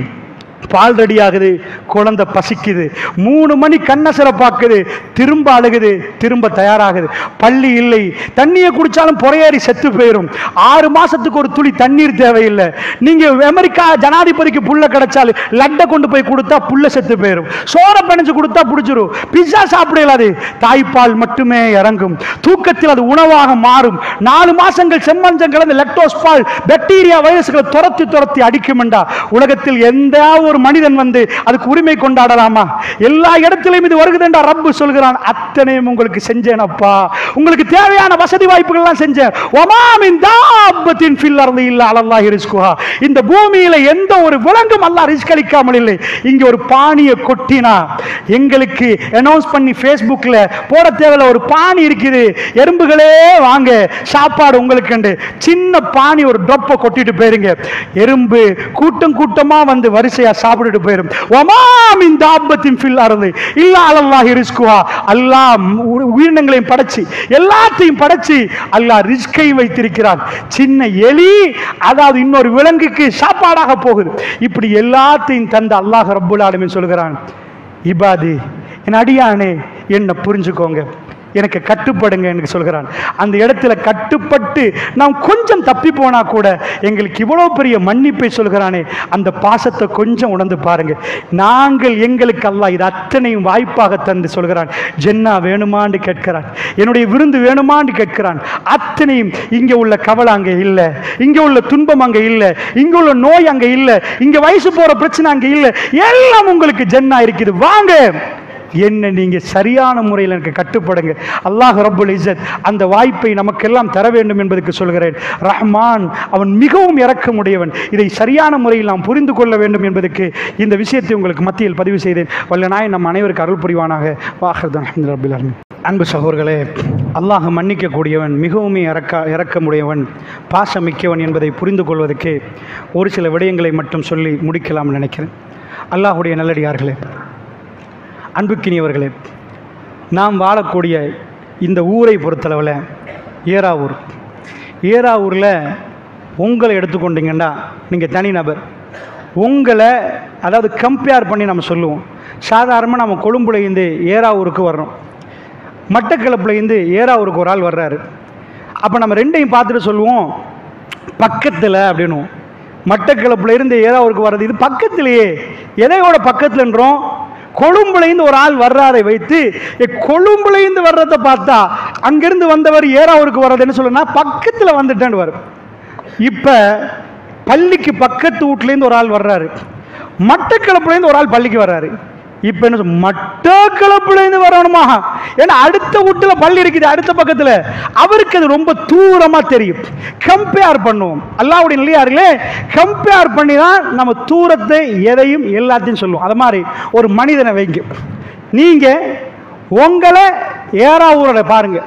பால் ரெடி ஆகுது, குழந்தை பசிக்குது. 3 மணி கண்ணசர பார்க்குது, திரும்ப அழுகுது, திரும்ப தயாராகுது. பள்ளி இல்லை, தண்ணியை குடிச்சாலும் பொறையேறி செத்து போயிடும். 6 மாசத்துக்கு ஒரு துளி தண்ணீர் தேவையில்லை. நீங்க அமெரிக்கா ஜனாதிபதிக்கு புள்ள கிடைச்சாலும் லட்டை கொண்டு போய் கொடுத்தா புள்ள செத்து போயிடும். சோறை பிணைஞ்சு கொடுத்தா பிடிச்சிரும். பிஸா சாப்பிடலாது. தாய்ப்பால் மட்டுமே இறங்கும். தூக்கத்தில் அது உணவாக மாறும். 4 மாசங்கள் செம்மஞ்சம் கலந்து லெக்டோஸ் பால் பாக்டீரியா வைரஸ்களை துரத்தி துரத்தி அடிக்கும். உலகத்தில் எந்த ஒரு மனிதன் வந்து அதுக்கு உரிமை கொண்டாடலாமா? எல்லா இடத்திலும் இது வருகுதுன்றா ரப்பு சொல்கிறான், அத்தனையும் உங்களுக்கு செஞ்சேன் அப்பா, உங்களுக்கு தேவையான வசதி வாய்ப்புகள் எல்லாம் செஞ்சேன். வமா மின் தாப்பத்தின் ஃபில் அர்தி இல்லா அலல்லாஹி ரிஸ்குஹா. இந்த பூமியில எந்த ஒரு விலங்கும் அல்லாஹ் ரிஸ்க் அளிக்காமல் இல்லை. இங்க ஒரு பானியை கொட்டினா எங்களுக்கு அனௌன்ஸ் பண்ணி Facebookல போட தேவையில்ல, ஒரு பானி இருக்குது, எறும்புகளே வாங்க சாப்பாடு உங்களுக்கு. சின்ன பானி ஒரு டொப்பை கொட்டிட்டு போயிருங்க, எறும்பு கூட்டம் கூட்டமா வந்து வரிசையா சாப்பிட்டுட்டு போயிடும். வமா மின் தாப்பத்தின் ஃபில் அர்தி இல்லா அலல்லாஹி ரிஸ்குஹா. அல்லாஹ் உயிரினங்களையும் படைச்சு எல்லாத்தையும் படைச்சு அல்லாஹ் ரிஸ்கை வைத்திருக்கிறான். சின்ன எலி அதாவது இன்னொரு விலங்குக்கு சாப்பாடாக போகுது. இப்படி எல்லாத்தையும் தந்த அல்லாஹ் ரப்புல் ஆலமீன் சொல்கிறான், இபாதி என் அடியானே என்ன புரிஞ்சுக்கோங்க, எனக்கு கட்டுப்படுங்க என்று சொல்கிறான். அந்த இடத்துல கட்டுப்பட்டு நாம் கொஞ்சம் தப்பி போனா கூட எங்களுக்கு இவ்வளவு பெரிய மன்னிப்பை சொல்கிறானே, அந்த பாசத்தை கொஞ்சம் உணர்ந்து பாருங்க. நாங்கள் எங்களுக்கு அல்லாஹ் இது அத்தனையும் வாய்ப்பாக தந்து சொல்கிறான், ஜென்னா வேணுமான்னு கேட்கிறான், என்னுடைய விருந்து வேணுமான்னு கேட்கிறான். அத்தனையும் இங்கே உள்ள கவலை அங்கே இல்லை, இங்கே உள்ள துன்பம் அங்கே இல்லை, இங்கே உள்ள நோய் அங்கே இல்லை, இங்கே வயசு போற பிரச்சனை அங்கே இல்லை, எல்லாம் உங்களுக்கு ஜென்னா இருக்குது, வாங்க என்ன நீங்க சரியான முறையில் எனக்கு கட்டுப்படுங்க. அல்லாஹ் ரப்புல் இஸ்ஸத் அந்த வாய்ப்பை நமக்கெல்லாம் தர வேண்டும் என்பதற்கு சொல்கிறேன். ரஹ்மான் அவன் மிகவும் இரக்கமுடையவன். இதை சரியான முறையில் நாம் புரிந்து கொள்ள வேண்டும் என்பதற்கு இந்த விஷயத்தை உங்களுக்கு மத்தியில் பதிவு செய்தேன். வல்ல நாயன் நம் அனைவருக்கு அருள் புரிவானாக. வாஹிர் அல்ஹம்துலில்லாஹி ரப்பில் ஆலமீன். அன்பு சகோதரர்களே, அல்லாஹ் மன்னிக்கக்கூடியவன், மிகவும் இரக்கமுடையவன், பாசமிக்கவன் என்பதை புரிந்து கொள்வதற்கு ஒரு சில விடயங்களை மட்டும் சொல்லி முடிக்கலாம் நினைக்கிறேன். அல்லாஹுடைய நல்லடியார்களே, அன்புக்கினியவர்களே, நாம் வாழக்கூடிய இந்த ஊரை பொறுத்தளவில் ஏறாவூர். ஏறாவூரில் உங்களை எடுத்துக்கொண்டீங்கன்னா நீங்கள் தனிநபர், உங்களை அதாவது கம்பேர் பண்ணி நம்ம சொல்லுவோம். சாதாரணமாக நம்ம கொழும்புலேருந்து ஏறாவூருக்கு வர்றோம், மட்டக்களப்புலேருந்து ஏறாவூருக்கு ஒரு ஆள் வர்றாரு. அப்போ நம்ம ரெண்டையும் பார்த்துட்டு சொல்லுவோம் பக்கத்தில் அப்படின்னுவோம். மட்டக்களப்புலேருந்து ஏறாவூருக்கு வர்றது இது பக்கத்திலேயே, எதையோட பக்கத்துலன்றோம், கொழும்புலேருந்து ஒரு ஆள் வர்றாரை வைத்து கொழும்புலேருந்து வர்றதை பார்த்தா அங்கிருந்து வந்தவர் ஏறாவூருக்கு வர்றதுன்னு சொல்லுன்னா பக்கத்தில் வந்துட்டேன்னு வரும். இப்போ பள்ளிக்கு பக்கத்து வீட்லேருந்து ஒரு ஆள் வர்றாரு, மட்டக்களப்புலேருந்து ஒரு ஆள் பள்ளிக்கு வர்றாரு. இப்போ என்ன மட்டக்களப்புலேருந்து வரணுமா? ஏன்னா அடுத்த வீட்டில் பள்ளி இருக்குது, அடுத்த பக்கத்தில், அவருக்கு அது ரொம்ப தூரமாக தெரியும். கம்பேர் பண்ணுவோம். அல்லாஹ்வுடைய நல்லடியார்களே, கம்பேர் பண்ணி தான் நம்ம தூரத்தை எதையும் எல்லாத்தையும் சொல்லுவோம். அது மாதிரி ஒரு மனிதனை வைங்க, நீங்கள் உங்களை ஏறாவூரோட பாருங்க,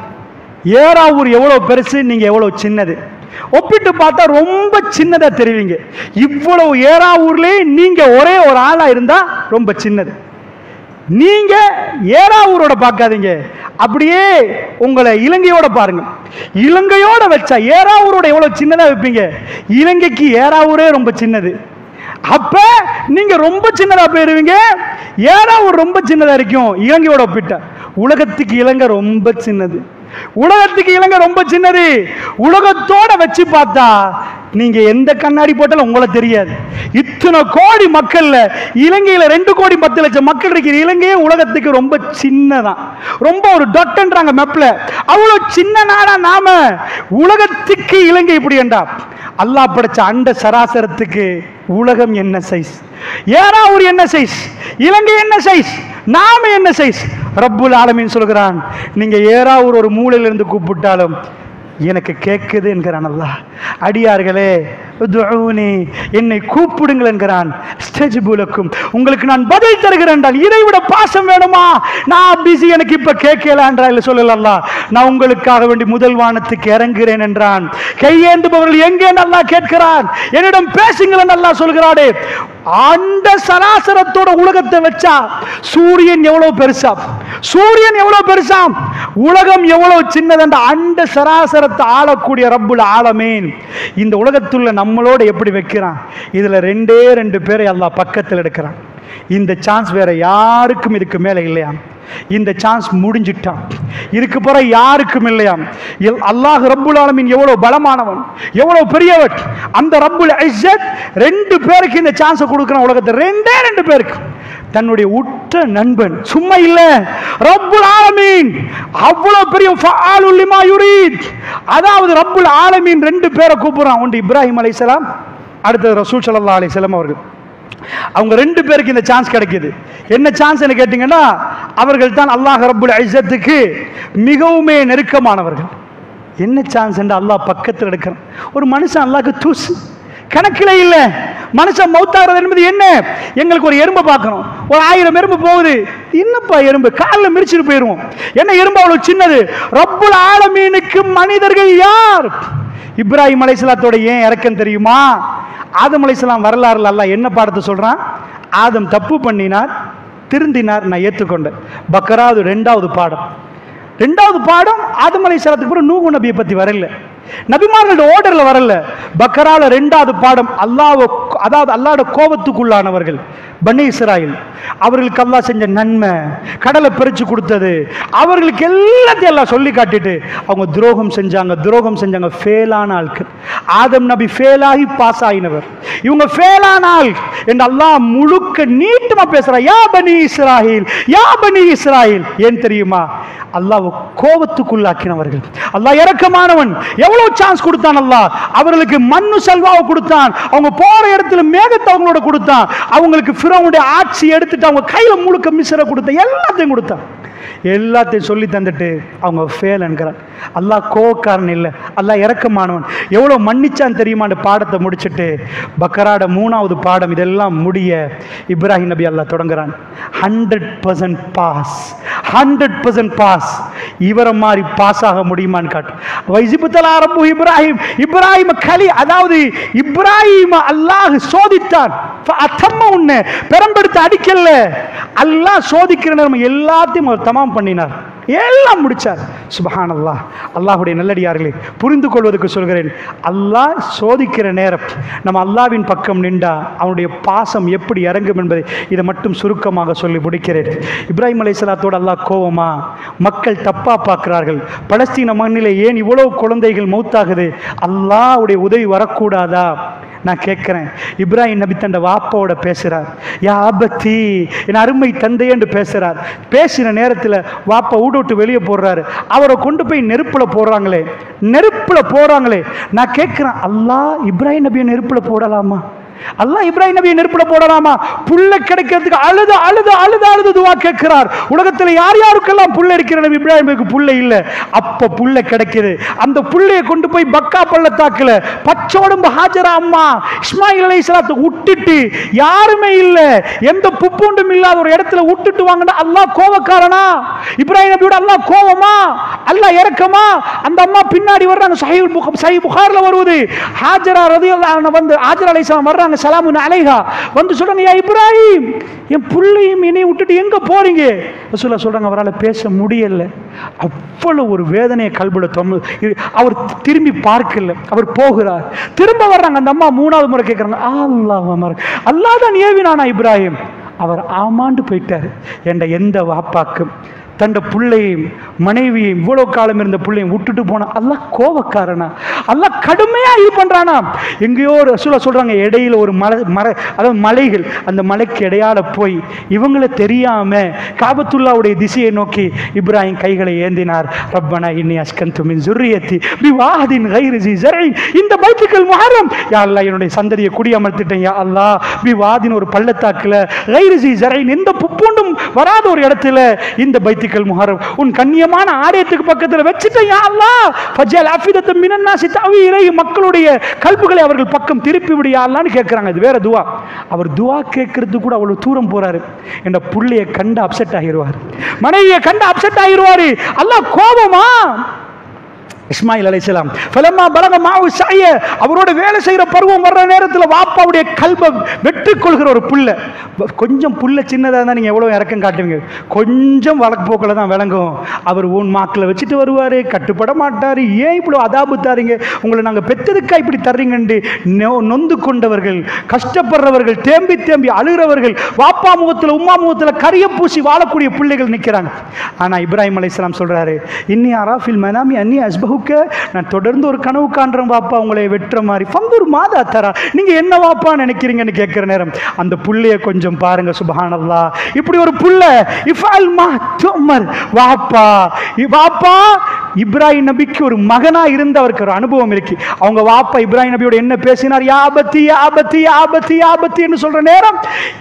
ஏறாவூர் எவ்வளோ பெருசு, நீங்கள் எவ்வளோ சின்னது, ஒப்பிட்டு பார்த்தா ரொம்ப சின்னதாக தெரிவிங்க. இவ்வளவு ஏறாவூர்லேயே நீங்கள் ஒரே ஒரு ஆளாக இருந்தால் ரொம்ப சின்னது. நீங்க ஏறாவூரோட பார்க்காதீங்க, அப்படியே உங்களை இலங்கையோட பாருங்க. இலங்கையோட வச்சா ஏறாவூரோட எவ்வளவு சின்னதா வைப்பீங்க, இலங்கைக்கு ஏறாவூரே ரொம்ப சின்னது. அப்ப நீங்க ரொம்ப சின்னதா போயிருவீங்க, ஏறாவூர் ரொம்ப சின்னதா இருக்கும் இலங்கையோட ஒப்பிட்ட. உலகத்துக்கு இலங்கை ரொம்ப சின்னது, உலகத்துக்கு இலங்கை ரொம்ப சின்னது. உலகத்தோட வச்சு பார்த்தா நீங்க எந்த கண்ணாடி போட்டாலும் உங்களை தெரியாது. இத்தனை இத்தனை கோடி மக்கள்ல இலங்கையில 2 கோடி 10 லட்சம் மக்கள் இருக்கிற இலங்கையே உலகத்துக்கு ரொம்ப சின்னதான், ரொம்ப ஒரு டொட்ன்றாங்க மேப்ல. அவ்வளவு சின்ன நாடா நாம. உலகத்துக்கு இலங்கை இப்படி என்றா, அல்லாஹ் படைச்ச அண்ட சராசரத்துக்கு உலகம் என்ன சைஸ், ஏறாவூர் என்ன சைஸ், இலங்கை என்ன சைஸ், நாம என்ன சைஸ். ரப்புல் ஆலமீன் சொல்கிறான், நீங்க ஏறாவூர் ஒரு மூலையில இருந்து கூப்பிட்டாலும் எனக்கு கேட்குது என்கிறான் அல்லாஹ். அடியார்களே துஊனி, என்னை கூப்பிடுங்கள் என்கிறான். ஸ்தஜிபுலக்கும், உங்களுக்கு நான் பதில் தருகிறேன் என்றால் இதை விட பாசம் வேணுமா? நான் பிஸி, எனக்கு இப்ப கேட்கல என்றால் சொல்லல அல்லாஹ், நான் உங்களுக்காக வேண்டி முதல் வானத்துக்கு இறங்குகிறேன் என்றான். கையேந்துபவர்கள் எங்கே அல்லாஹ் கேட்கிறான், என்னிடம் பேசுங்கள் அல்லாஹ் சொல்கிறாடே. அண்ட சராசரத்தோட உலகத்தை வச்சா சூரியன் எவ்வளவு பெருசா, சூரியன் எவ்வளவு பெருசா, உலகம் எவ்வளவு சின்னது. அந்த அண்ட சராசரத்தை ஆளக்கூடிய ரப்புல் ஆலமீன் இந்த உலகத்துள்ள நம்மளோட எப்படி வைக்கிறான். இதுல 2 பேரை அல்லாஹ் பக்கத்தில் எடுக்கிறான். இந்த சான்ஸ் வேற யாருக்கும் இதுக்கு மேல இல்லையா. இந்த சான்ஸ் முடிஞ்சிட்டான், இதுக்கு பிறகு யாருக்கும் இல்லையா. அல்லாஹ் ரப்புல் ஆலமீன் எவ்வளவு பலமானவன், எவ்வளவு பெரியவன். அந்த ரப்புல் இஸ்ஸத் 2 பேருக்கு இந்த சான்ஸை கொடுக்கிறான் உலகத்தை. 2 பேருக்கு. தன்னுடைய உற்ற நண்பன், சும்மா இல்ல, ரப்புல் ஆலமீன் அவ்வளவு பெரிய ஃபஆலுல் லிமா யுரீத். அதாவது ரப்புல் ஆலமீன் 2 பேரை கூப்பிடுறான். ஒன்று இப்ராஹிம் அலைஹிஸ்ஸலாம், அடுத்தது ரசூல் ஸல்லல்லாஹு அலைஹி வஸல்லம் அவர்கள். அவங்க 2 பேருக்கு இந்த சான்ஸ் கிடைக்குது. என்ன சான்ஸ் கேட்டீங்கன்னா, அவர்கள் தான் அல்லாஹ் ரப்புல் இஸ்ஸத்துக்கு மிகவும் நெருக்கமானவர்கள். என்ன சான்ஸ் என்று அல்லாஹ் பக்கத்தில் எடுக்கிறான். ஒரு மனுஷன் அல்லாஹ்க்கு தூசு, கணக்கில் இல்லை. மனுஷன் மௌத்தாகிறது என்பது என்ன? எங்களுக்கு ஒரு எறும்பை பார்க்கணும், ஒரு 1000 எறும்பு போகுது, என்னப்பா எறும்பு, காலில் மிரிச்சிட்டு போயிடுவோம். என்ன எறும்பு அவ்வளவு சின்னது. ரப்புல் ஆலமீனுக்கு மனிதர்கள் யார்? இப்ராஹிம் அலைஹிஸ்ஸலாத்தோட ஏன் இறக்கம் தெரியுமா? ஆதம் அலைஹிஸ்ஸலாம் வரலாறுல அல்லாஹ் என்ன பாடத்தை சொல்றான்? ஆதம் தப்பு பண்ணினார், திருந்தினார், நான் ஏற்றுக்கொண்டேன். பக்கராவது 2வது பாடம். 2வது பாடம் ஆதம் அலைஹிஸ்ஸலாத்துக்கு அப்புறம் நூஹ் நபியை பத்தி வரல, நபிமார்களோட ஆர்டர்ல வரல. பக்கரால 2வது பாடம் அதாவது அல்லாஹ்வோட கோபத்துக்குள்ளானவர்கள் பனி இஸ்ராயில். அவர்களுக்கு அல்லாஹ் செஞ்ச நன்மை, கடலை பிரிச்சு கொடுத்தது, அவர்களுக்கு எல்லாத்தையும் எல்லாம் சொல்லி காட்டிட்டு அவங்க துரோகம் செஞ்சாங்க. ஃபேலான ஆட்கள். ஆதம் நபி ஃபேலாகி பாஸ் ஆயினவர், இவங்க ஃபேலான ஆள் என்று அல்லாஹ் முழுக்க நீட்டமா பேசுறான். யா பனி இஸ்ராயில், யா பனி இஸ்ராயில். ஏன் தெரியுமா? அல்லாஹ் கோபத்துக்குள்ளாக்கினவர்கள். அல்லாஹ் இரக்கமானவன். எவ்வளவு சான்ஸ் கொடுத்தான் அல்லாஹ். அவர்களுக்கு மண்ணு சல்வாவை கொடுத்தான், அவங்க போற இடத்துல மேகத்தை அவங்களோட கொடுத்தான், அவங்களுக்கு ஃபிரௌனுடைய ஆட்சி எடுத்துட்டு அவங்க கையில முழுக்க மிஸ்ர கொடுத்த எல்லாத்தையும் கொடுத்தான். எல்லாத்தையும் சொல்லி தந்துட்டு அவங்க ஃபேல் என்கிறான். அல்லாஹ் கோவக்காரன் இல்லை, அல்லாஹ் இரக்கமானவன். எவ்வளோ மன்னிச்சான் தெரியுமான்னு பாடத்தை முடிச்சுட்டு பக்கராட 3வது பாடம் இதெல்லாம் முடிய இப்ராஹிம் நபி அல்லாஹ் தொடங்குறான். 100% பாஸ், 100% பாஸ். இவரை மாதிரி பாஸ் ஆக முடியுமான்னு காட்டு. வைசிபுத்தலா ரப்பு இப்ராஹிம், இப்ராஹிம் கலி, அதாவது இப்ராஹிம் அல்லாஹ் சோதித்தான். உன்னை பெரம்பெடுத்து அடிக்கல, அல்லாஹ் சோதிக்கிற நேரம் எல்லாத்தையும் அவர் தமாம் பண்ணினார், எல்லாம் முடிச்சார். சுப்ஹானல்லாஹ். அல்லாஹ்வுடைய நல்லடியார்களே, புரிந்து கொள்வதற்கு சொல்கிறேன், அல்லாஹ் சோதிக்கிற நேரம் நம்ம அல்லாஹ்வின் பக்கம் நின்றா அவனுடைய பாசம் எப்படி இறங்கும் என்பதை இதை மட்டும் சுருக்கமாக சொல்லி முடிக்கிறேன். இப்ராஹிம் அலைஹிஸ்ஸலாத்தோடு அல்லாஹ் கோவமா? மக்கள் தப்பா பார்க்கிறார்கள். பலஸ்தீன மண்ணிலே ஏன் இவ்வளவு குழந்தைகள் மௌத்தாகுது? அல்லாஹ்வுடைய உதவி வரக்கூடாதா? நான் கேட்கிறேன். இப்ராஹிம் நபி தந்த வாப்பாவோட பேசுறார். யா அபத்தி, என் அருமை தந்தை என்று பேசுறார். பேசின நேரத்தில் வாப்பா விட்டு வெளியே போடுறாரு. அவரை கொண்டு போய் நெருப்புல போறாங்களே. நான் கேட்கிறேன், அல்லாஹ் இப்ராஹிம் நபியை நெருப்புல போடலாமா? அல்லாஹ் இப்ராஹிம் நபியை நெருப்புல போடலாமா? புள்ள கிடைக்கிறதுக்கு அழுது அழுது அழுது அழுது துவா கேட்கிறார். உலகத்தில் யார் யாருக்கெல்லாம் புள்ள இருக்கிற நபி இப்ராஹிமுக்கு புள்ள இல்லை. அப்ப புள்ள கிடைக்குது. அந்த புள்ளையை கொண்டு போய் பக்கா பள்ளத்தாக்குல பச்சோடும் ஹாஜரா அம்மா இஸ்மாயில் அலைஹிஸ்ஸலாத்தை விட்டுட்டு, யாருமே இல்லை, எந்த புப்புண்டும் இல்லாத ஒரு இடத்துல விட்டுட்டு வாங்கினா அல்லாஹ் கோவக்காரனா? இப்ராஹிம் நபியோட அல்லாஹ் கோவமா? அல்லாஹ் இறக்கமா? அந்த அம்மா பின்னாடி வர்றாங்க. சஹீஹ் புகாரில வருவது. ஹாஜரா ரலியல்லாஹு அன்ஹா வந்து ஹாஜரா அலைஹிஸ்ஸலாம் வர்றாங்க. சலாமுன் அலைஹா வந்து சொல்றாங்க, யா இப்ராஹிம், என் புள்ளையும் என்னை விட்டுட்டு எங்க போறீங்க? ரசூலுல்லாஹ் சொல்றாங்க, அவரால் பேச முடியல. அவ்வளவு ஒரு வேதனையை கல்புல அவர் திரும்பி பார்க்கல. அவர் போகிறார், திரும்ப வர்றாங்க. அந்த அம்மா 3வது முறை கேட்கிறாங்க, அல்லாஹ் தான் ஏவினானா இப்ராஹிம்? அவர் ஆமாண்டு போயிட்டார். என்ற எந்த வாப்பாக்கும் தண்ட பிள்ளையும் மனைவியையும் இவ்வளோ காலம் இருந்த பிள்ளையும் விட்டுட்டு போனா அல்லாஹ் கோபக்காரனா? அல்லாஹ் கடுமையா இது பண்றானா? எங்கேயோ ரசூலா சொல்றாங்க, இடையில ஒரு அதாவது மலைகள், அந்த மலைக்கு இடையால போய் இவங்களை தெரியாம காபத்துல்லாவுடைய திசையை நோக்கி இப்ராஹிம் கைகளை ஏந்தினார். ரப்பனா இன்னி அஸ்கன்து மின் ஸுர்ரியத்தி பிவாதின் கைரி ஸி ஸர்இன், இந்த பைத்துல் முஹர்ரம், யா அல்லாஹ் என்னுடைய சந்ததியை குடியமர்த்திட்டேன் யா அல்லாஹ், பிவாதின் ஒரு பள்ளத்தாக்குல, கைரி ஸி ஸர்இன் எந்த புப்புண்டும் வராத ஒரு இடத்துல இந்த பைத்துல் முஹர்ரம் உன் கண்ணியமான ஆலயத்துக்கு பக்கத்தில் வச்சிட்டேன் யா அல்லாஹ், ஃபஜல் அஃபிதத்தும் மினன் நாஸி தவி இலைஹி, மக்களுடைய கல்புகளை அவர்கள் பக்கம் திருப்பி விடு யா அல்லாஹ்னு கேட்கறாங்க. இது வேற துவா. அவர் துவா கேட்கறது கூட அவ்வளவு தூரம் போறாரு. என்ற புள்ளைய கண்டு அப்செட் ஆகிடுவார், மனைவியை கண்டு அப்செட் ஆகிடுவாரு. அல்லாஹ் கோபமா? இஸ்மாயில் அலைஹிஸ்ஸலாம் ஃபலம்மா பலக மாவு ஸஅய, அவரோட வேலை செய்யற பருவம் வர்ற நேரத்தில் வாப்பாவுடைய கல்பை வெற்றி கொள்கிற ஒரு புள்ள. கொஞ்சம் புள்ள சின்னதாக இருந்தால் நீங்கள் எவ்வளோ இறக்கம் காட்டுவீங்க, கொஞ்சம் வழக்கு போக்கில் தான் விளங்கும். அவர் ஊன் மாக்கில் வச்சுட்டு வருவார், கட்டுப்பட மாட்டார். ஏன் இவ்வளோ அதாபு தாரீங்க, உங்களை நாங்கள் பெற்றதுக்கா இப்படி தர்றீங்கன்னு நொந்து கொண்டவர்கள், கஷ்டப்படுறவர்கள், தேம்பி தேம்பி அழுகிறவர்கள், வாப்பா முகத்தில் உம்மா முகத்தில் கரிய பூசி வாழக்கூடிய பிள்ளைகள் நிற்கிறாங்க. ஆனால் இப்ராஹிம் அலைஹிஸ்ஸலாம் சொல்கிறாரு, இன்னி அராஃபில் மனாமி அன்னி அஸ்பஹு, நான் தொடர்ந்து ஒரு கனவு காண்றேன் வாப்பா உங்களை வெட்டுற மாதிரி. ஃபந்தூர் மாதா தரா, நீங்க என்ன வாப்பா நினைக்கிறீங்கன்னு கேட்கிற நேரம் அந்த புள்ளைய கொஞ்சம் பாருங்க. சுப்ஹானல்லாஹ், இப்படி ஒரு புள்ள இஃபால் மா துமர், வாப்பா வாப்பா இப்ராஹிம் நபிக்கு ஒரு மகனா இருந்து அவருக்கு ஒரு அனுபவம் இருக்கு. அவங்க வாப்பா இப்ராஹிம் நபியோட என்ன பேசினார், யாபத்தி யாபத்தி யாபத்தி யாபத்தி என்று சொல்ற நேரம்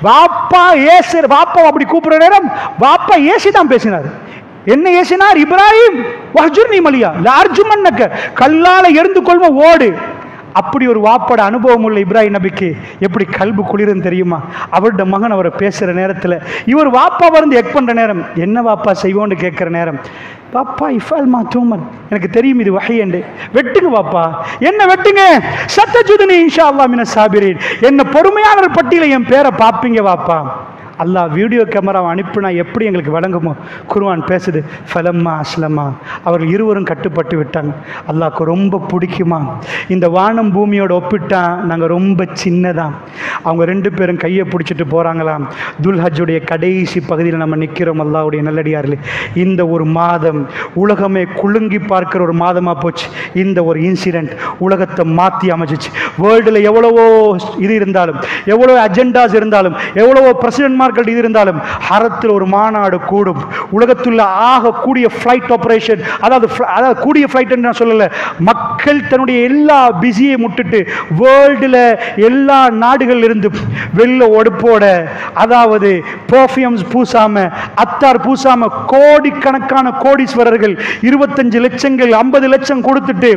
வாப்பா ஏசு, வாப்பா அப்படி கூப்பிடுற நேரம் வாப்பா ஏசி தான் பேசினார். என்ன ஏசினார்? இப்ராஹிம் வஹ்ஜுர்னி மலியா லார்ஜுமன்னக, கல்லால எரிந்து கொள்வ ஓடு. அப்படி ஒரு வாப்போட அனுபவம் உள்ள இப்ராஹிம் நபிக்கு எப்படி கல்பு குளிரும் தெரியுமா? அவருடைய மகன் அவரை பேசுகிற நேரத்தில் இவர் வாப்பா வந்து எக் பண்ணுற நேரம், என்ன வாப்பா செய்வோன்னு கேட்குற நேரம், பாப்பா இஃபால் மா தூமர், எனக்கு தெரியும் இது வஹி என்று, வெட்டுங்க வாப்பா, என்ன வெட்டுங்க, சத்தஜுதுனி இன்ஷா அல்லாஹ் மின சாபிரீன், என்ன பொறுமையாளர் பட்டியலை என் பேரை பார்ப்பீங்க வாப்பா. அல்லாஹ் வீடியோ கேமராவை அனுப்பினா எப்படி எங்களுக்கு வழங்குமோ? குர்ஆன் பேசுது, ஃபலம்மா அஸ்லமா, அவர்கள் இருவரும் கட்டுப்பட்டு விட்டாங்க. அல்லாஹ்க்கு ரொம்ப பிடிக்குமா? இந்த வானம் பூமியோட ஒப்பிட்டா நாங்கள் ரொம்ப சின்னதான். அவங்க ரெண்டு பேரும் கையை பிடிச்சிட்டு போகிறாங்களாம். துல்ஹஜ்ஜுடைய கடைசி பகுதியில் நம்ம நிற்கிறோம். அல்லாஹ்வுடைய நல்லடியார்களே, இந்த ஒரு மாதம் உலகமே குலுங்கி பார்க்கிற ஒரு மாதமாக போச்சு. இந்த ஒரு இன்சிடென்ட் உலகத்தை மாற்றி அமைச்சிச்சு. வேர்ல்டில் எவ்வளவோ இது இருந்தாலும், எவ்வளோ அஜெண்டாஸ் இருந்தாலும், எவ்வளவோ பிரசிடென்ட் இது இருந்தாலும், ஹரத்தில் ஒரு மாநாடு கூடும். உலகத்துள்ள ஆக கூடிய ஃப்ளைட் ஆபரேஷன், அதாவது கூடிய ஃப்ளைட் நான் சொல்லல, மக்கள் தன்னுடைய எல்லா பிஸியை முட்டுட்டு வேர்ல்டில் எல்லா நாடுகள் இருந்து வெள்ள ஒடுப்போட, அதாவது பெர்ஃப்யூம்ஸ் பூசாம, அத்தார் பூசாம கோடிக்கணக்கான கோடீஸ்வரர்கள் 25 லட்சங்கள் 50 லட்சம் கொடுத்துட்டு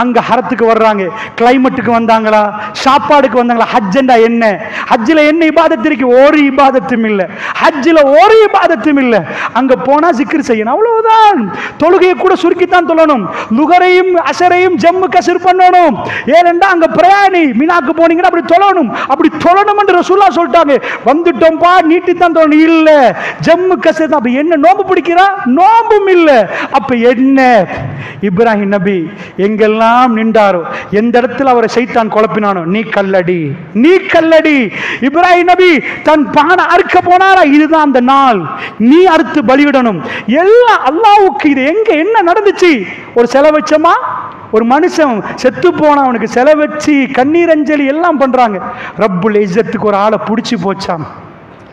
அங்க ஹரத்துக்கு வர்றாங்க. கிளைமேட்டுக்கு வந்தாங்களா, சாப்பாடுக்கு வந்தாங்களா? ஹஜ்ஜண்டா என்ன? ஹஜ்ஜில் என்ன இபாதத்து இருக்கு? ஒரு இபாதத்தும் இல்லை. ஹஜ்ஜில் ஒரு இபாதத்தும் இல்லை. அங்க போனா ஜிக்ர் செய்யணும், அவ்வளவுதான். தொழுகையை கூட சுருக்கித்தான் தொழணும். லுகரையும் அசரையும் ஜம்மு கசர் பண்ணணும். ஏனென்றா அங்க பிரயாணி மினாக்கு போனீங்கன்னா அப்படி தொழணும். அப்படி தொழணும் என்று ரசூலுல்லாஹ் சொல்லிட்டாங்க. வந்துட்டோம்பா நீட்டித்தான் தொழணும். இல்ல, ஜம்மு கசர் தான். அப்ப என்ன நோம்பு பிடிக்கிறா? நோம்பும் இல்லை. அப்ப என்ன? இப்ராஹிம் நபி எங்கெல்லாம் நின்றாரோ, எந்த இடத்துல அவரை சைத்தான் குழப்பினானோ, நீ கல்லடி, நீ கல்லடி. இப்ராஹிம் நபி தன் பானை அறுக்க போனாரா, இதுதான் அந்த நாள், நீ அறுத்து பலியிடணும். எல்லாம் அல்லாஹ்வுக்கு. இது எங்க என்ன நடந்துச்சு? ஒரு செலவு வச்சமா, ஒரு மனுஷன் செத்து போனா அவனுக்கு செலவு வச்சு கண்ணீர் அஞ்சலி எல்லாம் பண்றாங்க. ரப்புல் இஸ்ஸத்துக்கு ஒரு ஆளை பிடிச்சி போச்சாம்.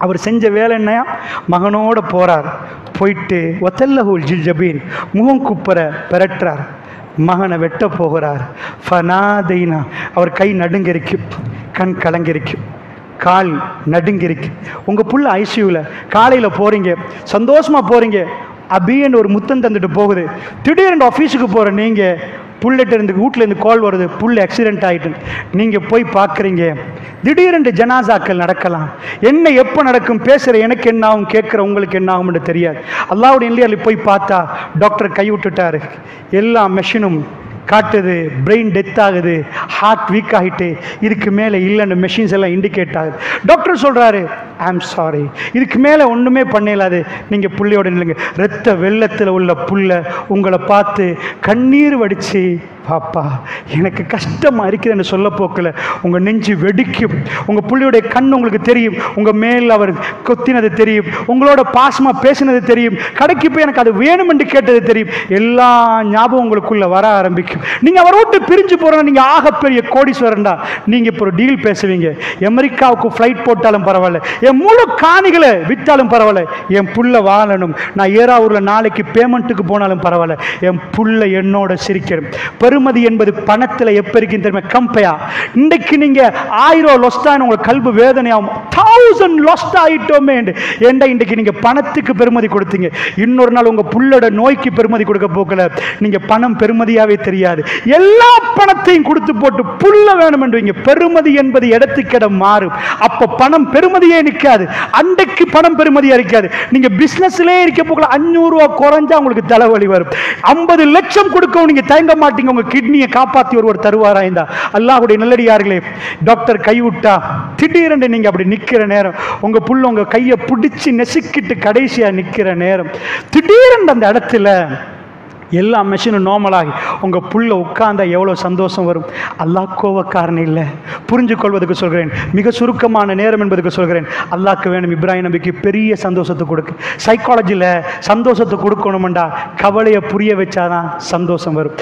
அவர் செஞ்ச வேலை என்னையா, மகனோட போறார். போயிட்டு ஒத்தல்லஹுல் ஜில்ஜபீன், முகம் குப்புற பெரட்டுறார். மகனை வெட்ட போகிறார். ஃபனாதைனா, அவர் கை நடுங்கிருக்கு, கண் கலங்கிருக்கு, கால் நடுங்கிருக்கு. உங்கள் புள்ள ஐசியூவில் காலையில் போகிறீங்க, சந்தோஷமாக போகிறீங்க, அபின்னு ஒரு முத்தம் தந்துட்டு போகுது. திடீர்னு ஆஃபீஸுக்கு போகிற நீங்கள், புள்ளிட்ட இருந்து வீட்டிலேருந்து கால் வருது, புல் ஆக்சிடென்ட் ஆகிட்டு. நீங்கள் போய் பார்க்குறீங்க. திடீரென்று ஜனாசாக்கள் நடக்கலாம். என்ன எப்போ நடக்கும்? பேசுகிற எனக்கு என்ன ஆகும், கேட்குற உங்களுக்கு என்ன ஆகும்னு தெரியாது. அல்லாஹ்வுடைய இல்லையா போய் பார்த்தா டாக்டர் கை விட்டுட்டாரு. எல்லா மெஷினும் காட்டுது, பிரெயின் டெத் ஆகுது, ஹார்ட் வீக் ஆகிட்டு இதுக்கு மேலே இல்லைன்னு மெஷின்ஸ் எல்லாம் இண்டிகேட் ஆகுது. டாக்டர் சொல்கிறாரு, ஐம் சாரி, இதுக்கு மேலே ஒன்றுமே பண்ணலாது, நீங்கள் புள்ளையோட நில்லுங்க. இரத்த வெள்ளத்தில் உள்ள புள்ள உங்களை பார்த்து கண்ணீர் வடித்து, பாப்பா எனக்கு கஷ்டமாக இருக்குதுன்னு சொல்ல போக்கில் உங்கள் நெஞ்சு வெடிக்கும். உங்கள் புள்ளையுடைய கண் உங்களுக்கு தெரியும், உங்கள் மேல் அவர் கொத்தினது தெரியும், உங்களோட பாசமாக பேசினது தெரியும், கடைக்கு போய் எனக்கு அது வேணும் என்று கேட்டது தெரியும். எல்லா ஞாபகம் உங்களுக்குள்ள வர ஆரம்பிக்கும். நீங்கள் அவரை விட்டு பிரிஞ்சு போகிறோன்னா நீங்கள் ஆகப்பெரிய கோடீஸ்வரன்டா. நீங்கள் இப்போ ஒரு டீல் பேசுவீங்க, அமெரிக்காவுக்கு ஃப்ளைட் போட்டாலும் பரவாயில்ல, என் முழு காணிகளை விற்றாலும் பரவாயில்ல, என் புள்ள வாழணும், நான் ஏறாவூரில் நாளைக்கு பேமெண்ட்டுக்கு போனாலும் பரவாயில்ல, என் புள்ள என்னோட சிரிக்கணும். பெருமதி என்பது பணத்தில் எப்போ இருக்குன்னு தெரியுமா? கம்பையா. இன்றைக்கு நீங்கள் 1000 லொஸ்டான்னு உங்களுக்கு கல்வி வேதனையாகும், 1000 லொஸ்ட் ஆகிட்டோமே. ஏண்டா இன்றைக்கு நீங்கள் பணத்துக்கு பெருமதி கொடுத்தீங்க, இன்னொரு நாள் உங்கள் புள்ளோட நோய்க்கு பெருமதி கொடுக்க போக்கல. நீங்கள் பணம் பெருமதியாகவே தெரியாது, எல்லா பணத்தையும் கொடுத்து போட்டு புள்ள வேணும் என்றுவீங்க. பெருமதி என்பது இடத்துக்கு இடம் மாறும். அப்போ பணம் பெருமதியே நிற்காது, அன்றைக்கு பணம் பெருமதியா இருக்காது. நீங்கள் பிஸ்னஸ்லேயே இருக்க போக்கல 500 ரூபா குறைஞ்சா உங்களுக்கு தலைவலி வரும். 50 லட்சம் கொடுக்கவும் நீங்கள் தயங்க மாட்டீங்க. உங்கள் கிட்னியை காப்பாற்றி ஒருவர் தருவாரா? இந்த அல்லாஹ்வுடைய நல்லடியார்களே, டாக்டர் கைவிட்டா திடீரென்று நீங்கள் அப்படி நிற்கிற நேரம், உங்கள் புள்ள உங்கள் கையை பிடிச்சி நெசுக்கிட்டு கடைசியாக நிற்கிற நேரம், திடீரென்று அந்த இடத்துல எல்லா மெஷினும் நார்மலாகி உங்கள் புள்ள உட்கார்ந்தா எவ்வளோ சந்தோஷம் வரும். அல்லாஹ் கோவக்காரன் இல்லை, புரிஞ்சு கொள்வதற்கு சொல்கிறேன், மிக சுருக்கமான நேரம் என்பதுக்கு சொல்கிறேன். அல்லாஹ்க்கு வேணும் இப்ராஹிம் நபிக்கு பெரிய சந்தோஷத்தை கொடுக்கு. சைக்காலஜியில் சந்தோஷத்தை கொடுக்கணுமெண்டா கவலையை புரிய வச்சாதான் சந்தோஷம் வரும்.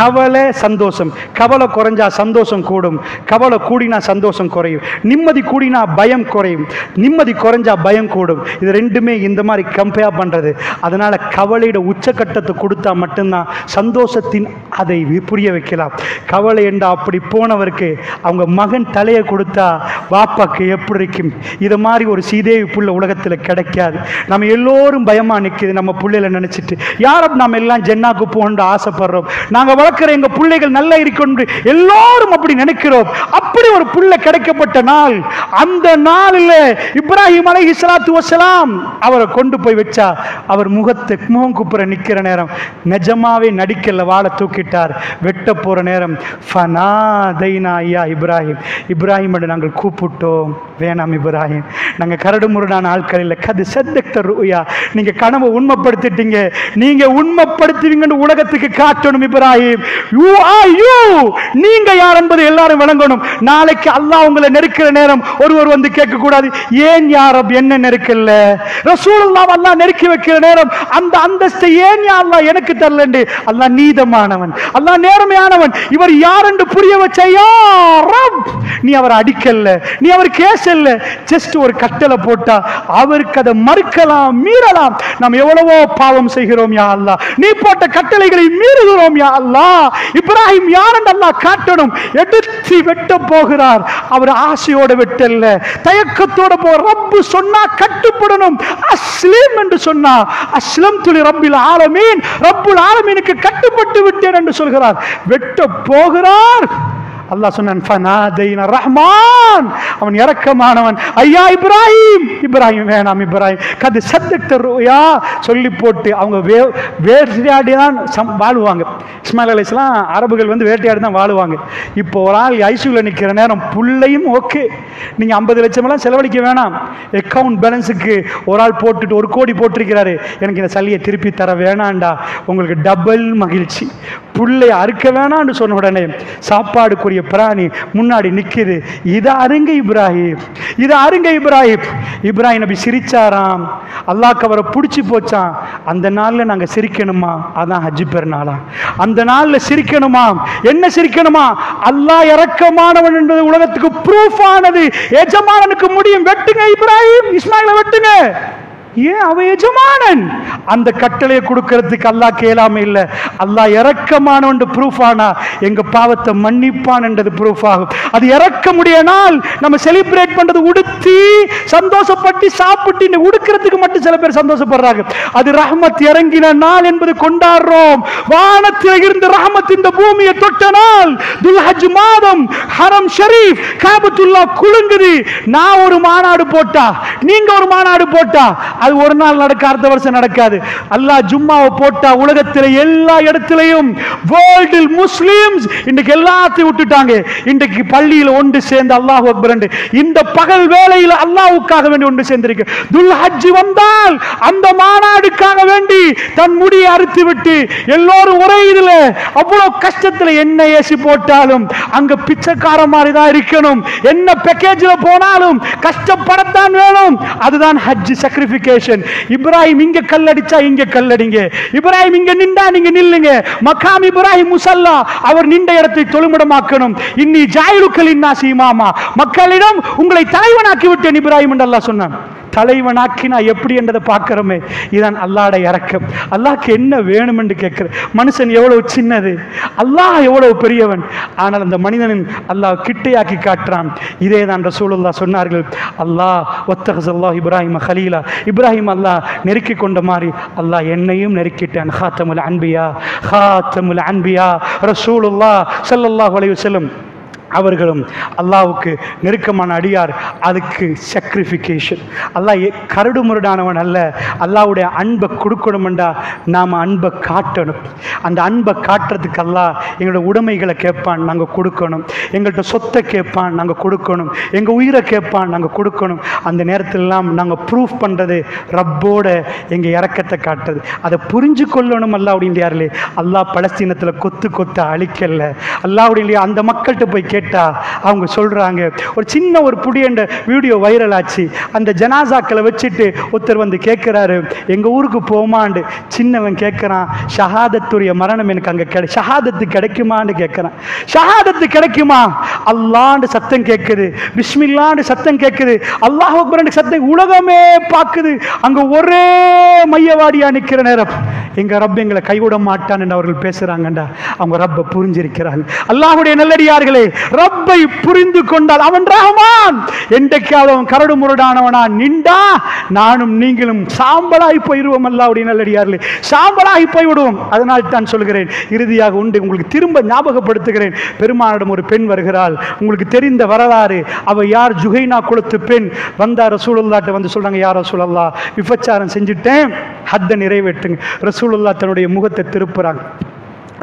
கவலை சந்தோஷம், கவலை குறைஞ்சா சந்தோஷம் கூடும், கவலை கூடினா சந்தோஷம் குறையும், நிம்மதி கூடினா பயம் குறையும், நிம்மதி குறைஞ்சா பயம் கூடும். இது ரெண்டுமே இந்த மாதிரி கம்பேர் பண்ணுறது. அதனால் கவலையோட உச்சக்கட்டத்தை கொடுத்தா மட்டும்தான் சந்தோஷத்தின் அதை புரிய வைக்கலாம். கவலை என்றா அப்படி போனவருக்கு அவங்க மகன் தலையை கொடுத்தா வாப்பாக்கு எப்படி இருக்கும்? இதை மாதிரி ஒரு சீதேவி புள்ள உலகத்தில் கிடைக்காது. நம்ம எல்லோரும் பயமாக நிற்கிது நம்ம பிள்ளைகளை நினச்சிட்டு. யாரும் நாம் எல்லாம் ஜென்னாக்கு போகணுன்னு ஆசைப்படுறோம், நாங்கள் வளர்க்குற எங்கள் பிள்ளைகள் நல்லா இருக்கணும் எல்லோரும் அப்படி நினைக்கிறோம். அப்படி ஒரு பிள்ளை கிடைக்கப்பட்ட நாள், அந்த நாளில் இப்ராஹிம் அலைஹிஸ்ஸலாத்து வஸ்ஸலாம் அவரை கொண்டு போய் வச்சா அவர் முகம் குப்புற நிற்கிற நேரம் நிஜமாவே நடிக்கல, வாழை தூக்கிட்டார். வெட்ட போற நேரம் ஃபனாதைனா ஐயா இப்ராஹிம், இப்ராஹிம் நாங்கள் கூப்பிட்டோம். வேணாம் இப்ராஹிம், நாங்கள் கரடு முரடான ஆட்கள் இல்லை. கது சத்தக்த ருயா, நீங்க கனவை உண்மைப்படுத்திட்டீங்க, நீங்க உண்மைப்படுத்துவீங்கன்னு உலகத்துக்கு காட்டணும். இப்ராஹிம் யூ ஆர் யூ, நீங்க யார் என்பது எல்லாரும் விளங்கணும். நாளைக்கு அல்லாஹ் உங்களை நெருக்கிற நேரம் ஒருவர் வந்து கேட்க கூடாது, ஏன் யார் என்ன நெருக்கல்ல? ரசூலுல்லாஹ் அல்லாஹ் நெருக்கி வைக்கிற நேரம் அந்த அந்தஸ்தை ஏன் யா அல்லாஹ் எனக்கு தரலண்டு? அல்லாஹ் நீதமானவன், அல்லாஹ் நேர்மையானவன். இவர் யார் என்று புரிய வச்ச யா ரப், நீ அவர் அடிக்கல்ல, நீ அவர் கேசல்ல, ஜஸ்ட் ஒரு கட்டளை போட்டா அவருக்கு அதை மறுக்கலாம், மீறலாம். நாம் எவ்வளவோ பாவம் செய்கிறோம் யா அல்லாஹ், நீ போட்ட கட்டளைகளை மீறுகிறோம் யா அல்லாஹ். இப்ராஹிம் யார் என்று அல்லாஹ் காட்டணும். எடுத்து வெட்ட போகிறார். அவர் ஆசையோட வெட்டல்ல, தயக்கத்தோட போ. ரப்பு சொன்னா கட்டுப்படணும். அஸ்லிம் என்று சொன்னா அஸ்லம் துலி ரப்பில் ஆலமீன், ரப்புல் ஆலமீனுக்கு கட்டுப்பட்டு விட்டேன் என்று சொல்கிறார். வெட்ட போகிறார். அல்லாஹ் சொன்னான் ஃபனாதைனா ரஹ்மான், அவன் இரக்கமானவன். ஐயா இப்ராஹிம், இப்ராஹிம் வேணாம் இப்ராஹிம், கது சத்தக்த ருயா சொல்லி போட்டு அவங்க வேட்டையாடி தான் வாழுவாங்க. இஸ்மாயில் அலைஹிஸ்ஸலாம் அரபுகள் வந்து வேட்டையாடி தான் வாழுவாங்க. இப்போ ஒரு ஆள் ஐசியூவில் நிற்கிற நேரம் புள்ளையும் ஓகே, நீங்கள் 50 லட்சமெல்லாம் செலவழிக்க வேணாம், அக்கௌண்ட் பேலன்ஸுக்கு ஒரு ஆள் போட்டுட்டு 1 கோடி போட்டிருக்கிறாரு, எனக்கு இந்த சல்லியை திருப்பி தர வேணாண்டா, உங்களுக்கு டபுள் மகிழ்ச்சி. புள்ளை அறுக்க வேணான்னு சொன்ன உடனே சாப்பாடுக்குரிய பிராணி முன்னாடி நிற்குது. இதை அருங்க இப்ராஹிம், இதை அருங்க இப்ராஹிம். இப்ராஹிம் நபி சிரிச்சாராம். அல்லாஹ்க்கு அவரை பிடிச்சி போச்சான். அந்த நாளில் நாங்கள் சிரிக்கணுமா? அதான் ஹஜ்ஜி பெருநாளா? அந்த நாளில் சிரிக்கணுமா? என்ன சிரிக்கணுமா? அல்லாஹ் இரக்கமானவன் என்பது உலகத்துக்கு ப்ரூஃப் ஆனது. எஜமானனுக்கு முடியும், வெட்டுங்க இப்ராஹிம், இஸ்மாயிலை வெட்டுங்க. ஏன்? அவன் எஜமானன். அந்த கட்டளையை கொடுக்கிறதுக்கு அல்லாஹ் கேளாம இல்லை. அல்லாஹ் இரக்கமானவன் ப்ரூஃப் ஆனா எங்க பாவத்தை மன்னிப்பான் என்றது ப்ரூஃப் ஆகும். அது இறக்க முடிய நாள் நம்ம செலிப்ரேட் பண்றது உடுத்தி சந்தோஷப்பட்டு சாப்பிட்டு உடுக்கிறதுக்கு மட்டும் சில பேர் சந்தோஷப்படுறாங்க. அது ரஹ்மத் இறங்கின நாள் என்பது கொண்டாடுறோம். வானத்தில் இருந்து ரஹ்மத் இந்த பூமியை தொட்ட நாள் துல்ஹஜ் மாதம், ஹரம் ஷரீஃப் காபத்துல்லாஹ் குலுங்குது. நான் ஒரு மாநாடு போட்டா, நீங்க ஒரு மாநாடு போட்டா, அது ஒரு நாள் நடக்க, அடுத்த வருஷம் நடக்காது. கிடையாது. அல்லாஹ் ஜும்மாவை போட்டா உலகத்தில் எல்லா இடத்திலையும் வேர்ல்டில் முஸ்லிம்ஸ் இன்றைக்கு எல்லாத்தையும் விட்டுட்டாங்க. இன்றைக்கு பள்ளியில் ஒன்று சேர்ந்து அல்லாஹ் அக்பர் என்று இந்த பகல் வேளையில் அல்லாஹ்வுக்காக வேண்டி ஒன்று சேர்ந்திருக்கு. துல் ஹஜ் வந்தால் அந்த மாநாடுக்காக வேண்டி தன் முடியை அறுத்து விட்டு எல்லோரும் ஒரே இதுல அவ்வளவு கஷ்டத்துல என்ன ஏசி போட்டாலும் அங்க பிச்சைக்கார மாதிரி தான் இருக்கணும். என்ன பேக்கேஜ்ல போனாலும் கஷ்டப்படத்தான் வேணும். அதுதான் ஹஜ் சாக்ரிஃபிகேஷன். இப்ராஹிம் இங்க கல்லடிச்சா இங்க கல்லடிங்க, இப்ராஹிம் இங்க நின்றா நீங்க நில்லுங்க. மகாம் இப்ராஹிம் முசல்லா, அவர் நின்ற இடத்தை தொழுமிடமாக்கணும். இன்னி ஜாயிலுக்கல் இன்னாசி இமாமா, மக்களிடம் உங்களை தலைவனாக்கி விட்டேன் இப்ராஹிம் என்று அல்லாஹ் சொன்னான். தலைவனாக்கினா எப்படி என்றதை பார்க்கிறோமே, இதான் அல்லாஹ்வுடைய இரக்கம். அல்லாஹ்க்கு என்ன வேணும் என்று கேட்கிற மனுஷன் எவ்வளவு சின்னது, அல்லாஹ் எவ்வளவு பெரியவன். ஆனால் அந்த மனிதனின் அல்லாஹ் கிட்டையாக்கி காட்டுறான். இதே தான் ரசூலுல்லாஹ் சொன்னார்கள், அல்லாஹ் வத்தஹஸல்லாஹு இப்ராஹிம கலீலா, இப்ராஹிம் அல்லாஹ் நெருக்கி கொண்ட மாதிரி அல்லாஹ் என்னையும் நெருக்கிட்டான். ஹாத்தமுல் அன்பியா, ஹாத்தமுல் அன்பியா ரசூலுல்லாஹ் ஸல்லல்லாஹு அலைஹி வஸல்லம் அவர்களும் அல்லாஹ்வுக்கு நெருக்கமான அடியார். அதுக்கு சாக்ரிஃபிகேஷன். அல்லாஹ் கரடு முரடானவன் அல்ல. அல்லாஹ்வுடைய அன்பை கொடுக்கணும்டா நாம் அன்பை காட்டணும். அந்த அன்பை காட்டுறதுக்கு அல்லாஹ் எங்களோட உடைமைகளை கேட்பான், நாங்கள் கொடுக்கணும். எங்கள்கிட்ட சொத்தை கேட்பான், நாங்கள் கொடுக்கணும். எங்கள் உயிரை கேட்பான், நாங்கள் கொடுக்கணும். அந்த நேரத்திலெல்லாம் நாங்கள் ப்ரூஃப் பண்ணுறது ரப்போட எங்கள் இறக்கத்தை காட்டுறது. அதை புரிஞ்சு கொள்ளணும். அல்லாஹ்வுடைய யாரிலே அல்லாஹ் பலஸ்தீனத்தில் கொத்து கொத்து அழிக்கல. அல்லாஹ்வுடைய அந்த மக்கள்கிட்ட போய் கேட்டா அவங்க சொல்றாங்க, ஒரு சின்ன ஒரு புடியண்ட வீடியோ வைரல் ஆச்சு. அந்த ஜனாசாக்களை வச்சுட்டு ஒருத்தர் வந்து கேட்கிறாரு, எங்க ஊருக்கு போமாண்டு. சின்னவன் கேட்கிறான், ஷஹாதத்துடைய மரணம் எனக்கு அங்க ஷஹாதத்து கிடைக்குமான்னு கேட்கிறான். ஷஹாதத்து கிடைக்குமா? அல்லாஹ்னு சத்தம் கேட்குது, பிஸ்மில்லான்னு சத்தம் கேட்குது, அல்லாஹ் அக்பர் சத்தம் உலகமே பார்க்குது. அங்க ஒரே மையவாடியா நிக்கிற நேரம் எங்க ரப் எங்களை கைவிட மாட்டான் என்று அவர்கள் பேசுறாங்கண்டா அவங்க ரப்பை புரிஞ்சிருக்கிறாங்க. அல்லாஹ்வுடைய நல்லடியார்களே, ரப்பை புரிந்து கொண்டால் அவன் ரஹ்மான். என்றைக்காவது அவன் கரடு முரடானவனா நின்றா நானும் நீங்களும் சாம்பலாகி போயிடுவோம். அல்லாஹ்வுடைய நல்லடியார்களே, சாம்பலாகி போய்விடுவோம். அதனால் தான் சொல்கிறேன், இறுதியாக உண்டு உங்களுக்கு திரும்ப ஞாபகப்படுத்துகிறேன். பெருமானிடம் ஒரு பெண் வருகிறாள். உங்களுக்கு தெரிந்த வரலாறு. அவ யார்? ஜுஹைனா குலத்து பெண். வந்தா ரசூலுல்லாஹ்ட்ட வந்து சொல்றாங்க, யார் ரசூலல்லாஹ், விபச்சாரம் செஞ்சுட்டேன், ஹத்தை நிறைவேற்றுங்க. ரசூலுல்லாஹ் தன்னுடைய முகத்தை திருப்புறாங்க.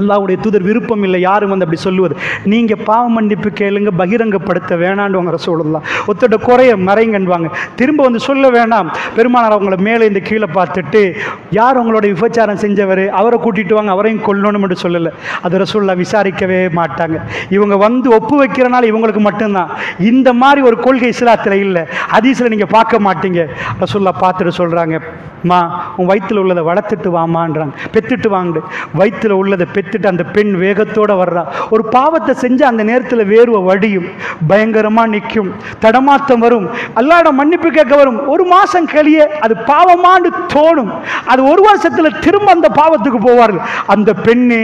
அல்லாஹ்வுடைய தூதர் விருப்பம் இல்லை யாரும் வந்து அப்படி சொல்லுவது. நீங்கள் பாவ மன்னிப்பு கேளுங்க, பகிரங்கப்படுத்த வேணாண்டுவாங்க ரசூலுல்லாஹ். ஒருத்தோட குறைய மறைங்கன்வாங்க, திரும்ப வந்து சொல்ல வேணாம். பெருமானார் அவங்கள மேலே இந்த கீழே பார்த்துட்டு, யார் அவங்களோட விபச்சாரம் செஞ்சவர், அவரை கூட்டிட்டு வாங்க, அவரையும் கொல்லணும் என்று சொல்லலை. அது ரசூலுல்லாஹ் விசாரிக்கவே மாட்டாங்க. இவங்க வந்து ஒப்பு வைக்கிறனால இவங்களுக்கு மட்டும்தான். இந்த மாதிரி ஒரு கொள்கை இஸ்லாத்தில் இல்லை, ஹதீஸில் நீங்கள் பார்க்க மாட்டீங்க. ரசூலுல்லாஹ் பார்த்துட்டு சொல்கிறாங்க, மா உன் வயிற்றில் உள்ளதை வளர்த்துட்டு வாமான்றாங்க. பெற்றுட்டு வாங்க. வயிற்றில் உள்ளதை பெற்றுட்டு அந்த பெண் வேகத்தோடு வர்றா. ஒரு பாவத்தை செஞ்சு அந்த நேரத்தில் வேர்வை வடியும், பயங்கரமாக நிற்கும், தடமாத்தம் வரும், அல்லாஹ்விடம் மன்னிப்பு கேட்க வரும். ஒரு மாதம் கழிய அது பாவமான்னு தோணும். அது ஒரு வருஷத்தில் திரும்ப அந்த பாவத்துக்கு போவார்கள். அந்த பெண்ணு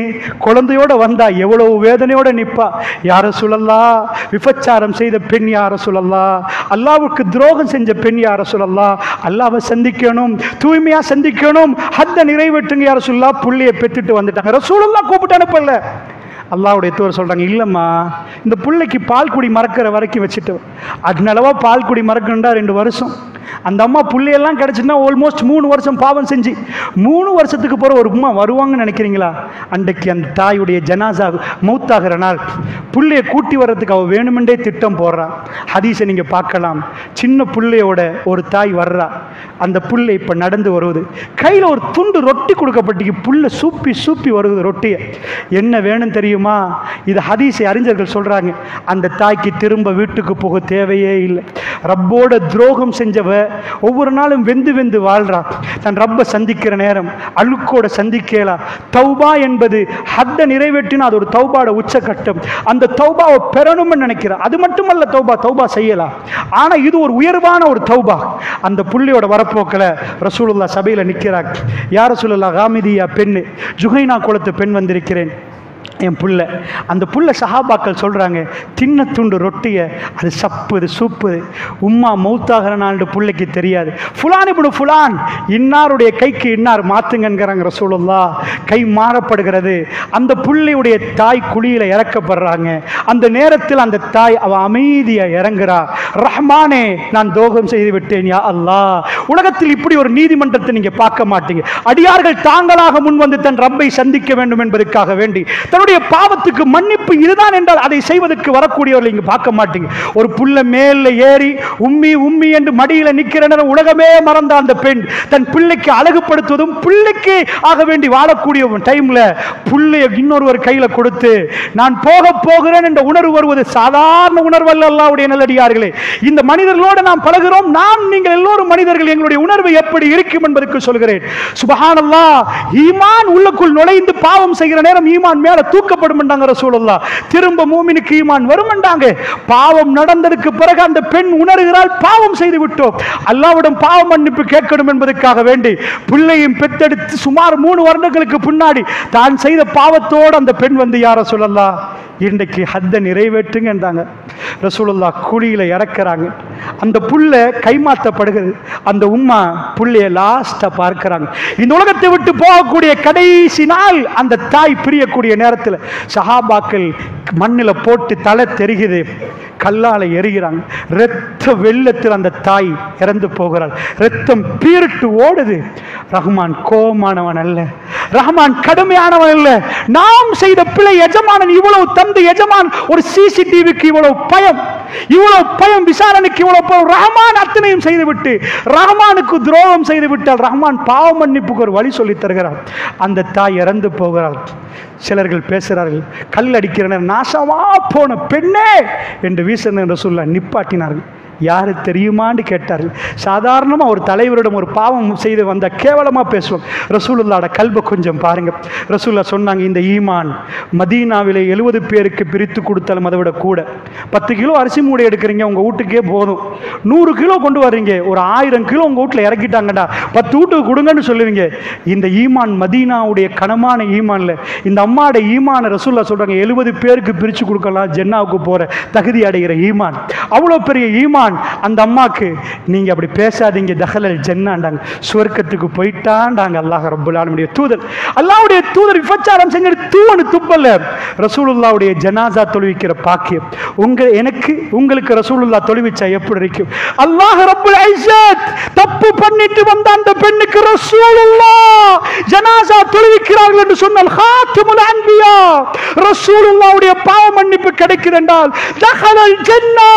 குழந்தையோட வந்தா எவ்வளவு வேதனையோட நிற்பா. யார சொல்லலாம், விபச்சாரம் செய்த பெண் யார சொல்லலாம், அல்லாஹ்வுக்கு துரோகம் செஞ்ச பெண் யார சொல்லலாம், அல்லாஹ்வை சந்திக்கணும், தூய்மையா சந்திக்கணும், ஹத்தை நிறைவேற்றுங்க யார சொல்லலாம். புள்ளையை பெற்றுட்டு வந்துட்டாங்க. ரசூலுல்லாஹ் கூப்பிட்டு அனுப்பல. அல்லாஹ்வுடைய தூதர் சொல்றாங்க, இல்லம்மா இந்த பிள்ளைக்கு பால் குடி மறக்கிற வரைக்கும் வச்சுட்டு, அதனாலவா பால் குடி மறக்கணுண்டா 2 வருஷம். அந்த அம்மா பிள்ளையெல்லாம் கிடைச்சுன்னா ஆல்மோஸ்ட் 3 வருஷம் பாவம் செஞ்சு 3 வருஷத்துக்கு போகிற ஒரு அம்மா வருவாங்கன்னு நினைக்கிறீங்களா? அன்றைக்கு அந்த தாயுடைய ஜனாசா மௌத்தாகிற நாள் பிள்ளையை கூட்டி வர்றதுக்கு அவள் வேணுமென்றே திட்டம் போடுறான். ஹதீஸை நீங்கள் பார்க்கலாம். சின்ன பிள்ளையோட ஒரு தாய் வர்றா. அந்த புள்ளை இப்போ நடந்து வருவது, கையில் ஒரு துண்டு ரொட்டி கொடுக்கப்பட்டு புள்ளை சூப்பி சூப்பி வருவது ரொட்டியை. என்ன வேணும் தெரியுமா? இது ஹதீஸை அறிஞர்கள் சொல்கிறாங்க. அந்த தாய்க்கு திரும்ப வீட்டுக்கு போக தேவையே இல்லை. ரப்போட துரோகம் செஞ்சவ ஒவ்வொரு நாளும் வெந்து வெந்து வாழ்றா. தன் ரப்பை சந்திக்கிற நேரம் அழுக்கோட சந்திக்கலா. தௌபா என்பது ஹத்தை நிறைவேற்றினா அது ஒரு தௌபாட உச்சகட்டம். அந்த தௌபாவை பெறணும்னு நினைக்கிறா. அது மட்டுமல்ல, தௌபா செய்யலாம். ஆனால் இது ஒரு உயர்வான ஒரு தௌபா. அந்த புள்ளியோட வரப்போக்கில் ரசூலுல்லாஹ் சபையில் நிற்கிறார். யார் ரசூலுல்லாஹ், காமிதியா பெண்ணு, ஜுஹைனா குலத்து பெண் வந்திருக்கிறேன் என் புள்ள. அந்த புள்ள சஹாபாக்கள் சொல்கிறாங்க, தின்ன துண்டு ரொட்டியை அது சப்புது சூப்புது. உம்மா மௌத்தாகிற நாள் புள்ளைக்கு தெரியாது. ஃபுலான் இப்படி ஃபுலான் இன்னாருடைய கைக்கு இன்னார் மாற்றுங்கிறாங்க ரசூலுல்லாஹ். கை மாறப்படுகிறது. அந்த புள்ளையுடைய தாய் குழியில் இறக்கப்படுறாங்க. அந்த நேரத்தில் அந்த தாய் அவ அமைதியாக இறங்குறா. ரஹ்மானே, நான் தோகம் செய்து விட்டேன் யா அல்லாஹ், உலகத்தில் இப்படி ஒரு நீதிமன்றத்தை நீங்க பார்க்க மாட்டீங்க. அடியார்கள் தாங்களாக முன் வந்து தன் ரப்பை சந்திக்க வேண்டும் என்பதற்காக வேண்டி தன்னுடைய பாவத்துக்கு மன்னிப்பு இதுதான் என்றால் அதை செய்வதற்கு வரக்கூடியவர்கள் இங்க பார்க்க மாட்டீங்க. ஒரு புள்ள மேல ஏறி உம்மி உம்மி என்று மடியில நிக்கிற நேரம் உலகமே மறந்த அந்த பெண் தன் பிள்ளைக்கு அழகுபடுத்துவதும் பிள்ளைக்கு ஆக வேண்டி வாழக்கூடிய டைம்ல புள்ளைய இன்னொருவர் கையில கொடுத்து நான் போகிறேன் என்ற உணர்வு வருவது சாதாரண உணர்வு அல்ல. அல்லாஹ்வுடைய நல்லடியார்களே, இந்த மனிதர்களோடு நாம் பழகிறோம். நாம் நீங்கள் எல்லோரும் மனிதர்கள். எங்களுடைய உணர்வு எப்படி இருக்கும் என்பதற்கு சொல்கிறேன். சுப்ஹானல்லாஹ், ஈமான் உள்ளுக்குள் நுழைந்து பாவம் செய்கிற நேரம் ஈமான் மேல தூக்கப்படும் என்றாங்க ரசூலுல்லாஹ். திரும்ப மூமினுக்கு ஈமான் வரும் என்றாங்க. பாவம் நடந்ததுக்கு பிறகு அந்த பெண் உணர்கிறாள், பாவம் செய்து விட்டோம், அல்லாஹ்விடம் பாவ மன்னிப்பு கேட்கணும் என்பதற்காக வேண்டி பிள்ளையும் பெற்றெடுத்து சுமார் 3 வருடங்களுக்கு பின்னாடி தான் செய்த பாவத்தோடு அந்த பெண் வந்து யார சொல்லலாம் இன்றைக்கு ஹத்தை நிறைவேற்றுங்க என்றாங்க. ரசூலுல்லாஹ் குழியில இறக்குறாங்க. அந்த புள்ள கைமாற்றப்படுகிறது. அந்த உம்மா புள்ளைய லாஸ்டா பார்க்கிறாங்க. இந்த உலகத்தை விட்டு போகக்கூடிய கடைசி நாள் அந்த தாய் பிரியக்கூடிய நேரத்தில் சஹாபாக்கள் மண்ணில போட்டு தலை தெரிகிறது, கல்லால எரிகிறாங்க. இரத்த வெள்ளத்தில் அந்த தாய் இறந்து போகிறாள். இரத்தம் பீரிட்டு ஓடுது. ரஹ்மான் கோபமானவன் அல்ல, ரஹ்மான் கடுமையானவன் அல்ல. நாம் செய்த பிழை எஜமானன் இவ்வளவு தந்து எஜமான் ஒரு சிசிடிவிக்கு இவ்வளவு பயம், இவ்வளவு பயம், விசாரணைக்கு இவ்வளவு பயம். ரஹ்மான் அத்தனையும் செய்துவிட்டு ரஹ்மானுக்கு துரோகம் செய்து விட்டால் ரஹ்மான் பாவ மன்னிப்புக்கு ஒரு வழி சொல்லி தருகிறார். அந்த தாய் இறந்து போகிறாள். சிலர்கள் பேசுகிறார்கள், கல் அடிக்கிற நாசமா போன பெண்ணே என்று வீசன் என்று சொல்ல நிப்பாட்டினார்கள். யாரு தெரியுமான்னு கேட்டார்கள். சாதாரணமாக ஒரு தலைவரிடம் ஒரு பாவம் செய்து வந்த கேவலமாக பேசுவோம். ரசூலுல்லாஹ்ட கல்பை கொஞ்சம் பாருங்க. ரசூலுல்லாஹ் சொன்னாங்க, இந்த ஈமான் மதீனாவிலே 70 பேருக்கு பிரித்து கொடுத்தாலும் அதை விட கூட. 10 கிலோ அரிசி மூடை எடுக்கிறீங்க, உங்கள் வீட்டுக்கே போதும். 100 கிலோ கொண்டு வர்றீங்க, ஒரு 1000 கிலோ உங்கள் வீட்டில் இறக்கிட்டாங்கடா, 10 வீட்டுக்கு கொடுங்கன்னு சொல்லுவீங்க. இந்த ஈமான் மதீனாவுடைய கனமான ஈமான்ல இந்த அம்மாட ஈமான ரசூலுல்லாஹ் சொல்றாங்க 70 பேருக்கு பிரித்து கொடுக்கலாம், ஜென்னாவுக்கு போற தகுதி அடைகிற ஈமான். அவ்வளோ பெரிய ஈமான் அந்த அம்மாக்கு. நீங்க அப்படி பேசாதீங்க, தஹலல் ஜன்னாண்டாங்க, சுவர்க்கத்துக்கு போயிட்டாண்டாங்க. அல்லாஹ் ரப்பல் ஆலமீனுடைய தூதர், அல்லாஹ்வுடைய தூதர் விபச்சாரம் செஞ்சு தூவனு துப்பல்ல, ரசூலுல்லாஹ்வுடைய ஜனாசா தொழுவிக்கிற பாக்கியம் எனக்கு உங்களுக்கு ரசூலுல்லாஹ் தொழுவிச்சா எப்படி இருக்கும்? அல்லாஹ் ரப்பல் இஸ்ஸத் தப்பு பண்ணிட்டு வந்த அந்த பெண்ணுக்கு ரசூலுல்லாஹ் ஜனாசா தொழுவிக்கிறார்கள் என்று சொன்னால் ஹாத்திமுல் அன்பியா ரசூலுல்லாஹ்வுடைய பாவ மன்னிப்பு கிடைக்குது என்றால் தஹலல் ஜன்னா.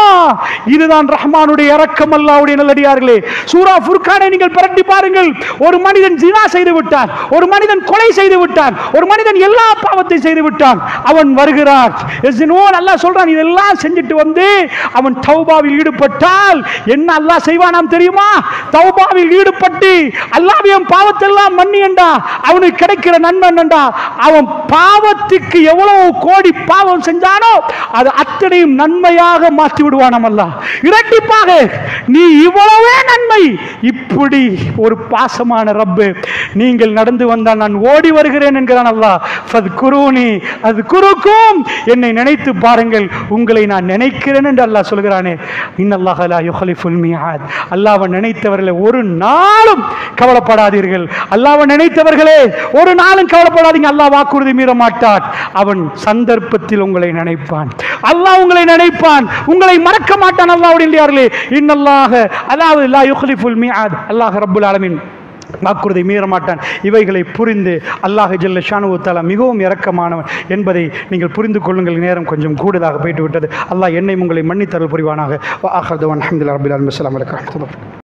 இதுதான் ரஹ்மானுடைய இரக்கம். அல்லாஹ்வுடைய நல்லடியார்களே, சூரா ஃபுர்கானை நீங்கள் பரட்டி பாருங்கள். ஒரு மனிதன் ஜினா செய்து விட்டான், ஒரு மனிதன் கொலை செய்து விட்டான், ஒரு மனிதன் எல்லா பாவத்தையும் செய்து விட்டான். அவன் வருகிறான், அல்லாஹ் சொல்றான், இதெல்லாம் செஞ்சுட்டு வந்து அவன் தௌபாவில் ஈடுபட்டால் என்ன அல்லாஹ் செய்வானாம் தெரியுமா? தௌபாவில் ஈடுபட்டு அல்லாஹ்வின் பாவத்தெல்லாம் மன்னியண்டா அவனுக்கு கிடைக்கிற நன்மை என்னண்டா? அவன் பாவத்துக்கு எவ்வளவு கோடி பாவம் செஞ்சானோ அது அத்தனையும் நன்மையாக மாற்றி விடுவானாம் அல்லாஹ். இரட்டிப்பாக நீ இவ்வளவே நன்மை. இப்படி ஒரு பாசமான ரப்பு நீங்கள் நடந்து வந்தால் நான் ஓடி வருகிறேன் என்கிறான் அல்லாஹ். ஃபத்குரூனி அஸ்குருக்கும், என்னை நினைத்து பாருங்கள் உங்களை நான் நினைக்கிறேன் என்று அல்லாஹ் சொல்கிறானே. இன்னல்லாஹ லா யுக்லிஃபுல் மிஆத். அல்லாஹ்வை நினைத்தவர்களே ஒரு நாளும் கவலைப்படாதீர்கள். அல்லாஹ்வை நினைத்தவர்களே ஒரு நாளும் கவலைப்படாதீங்க. அல்லாஹ் வாக்குறுதி மீற மாட்டான். அவன் சந்தர்ப்பத்தில் உங்களை நினைப்பான். அல்லாஹ் உங்களை நினைப்பான், உங்களை மறக்க மாட்டான். அல்லாஹ்வுடைய இல்லையார்களே, இன்னல்லாஹ அல்லாஹ் லா யுக்லிஃபுல் மிஆத். அல்லாஹ் ரப்பல் ஆலமீன் வாக்குறுதி மீற மாட்டான். இவைகளை புரிந்து அல்லாஹ் ஜல்ல ஷானஹு வ தஆலா மிகவும் இரக்கமானவன் என்பதை நீங்கள் புரிந்து கொள்ளுங்கள். நேரம் கொஞ்சம் கூடுதலாக போய்ட்டு விட்டது. அல்லாஹ் என்னை உங்களை மன்னித்தருள் புரிவானாக. வ ஆகிரு தஅவானா அல்ஹம்துலில்லாஹி ரப்பில் ஆலமீன். அஸ்ஸலாமு அலைக்கும்.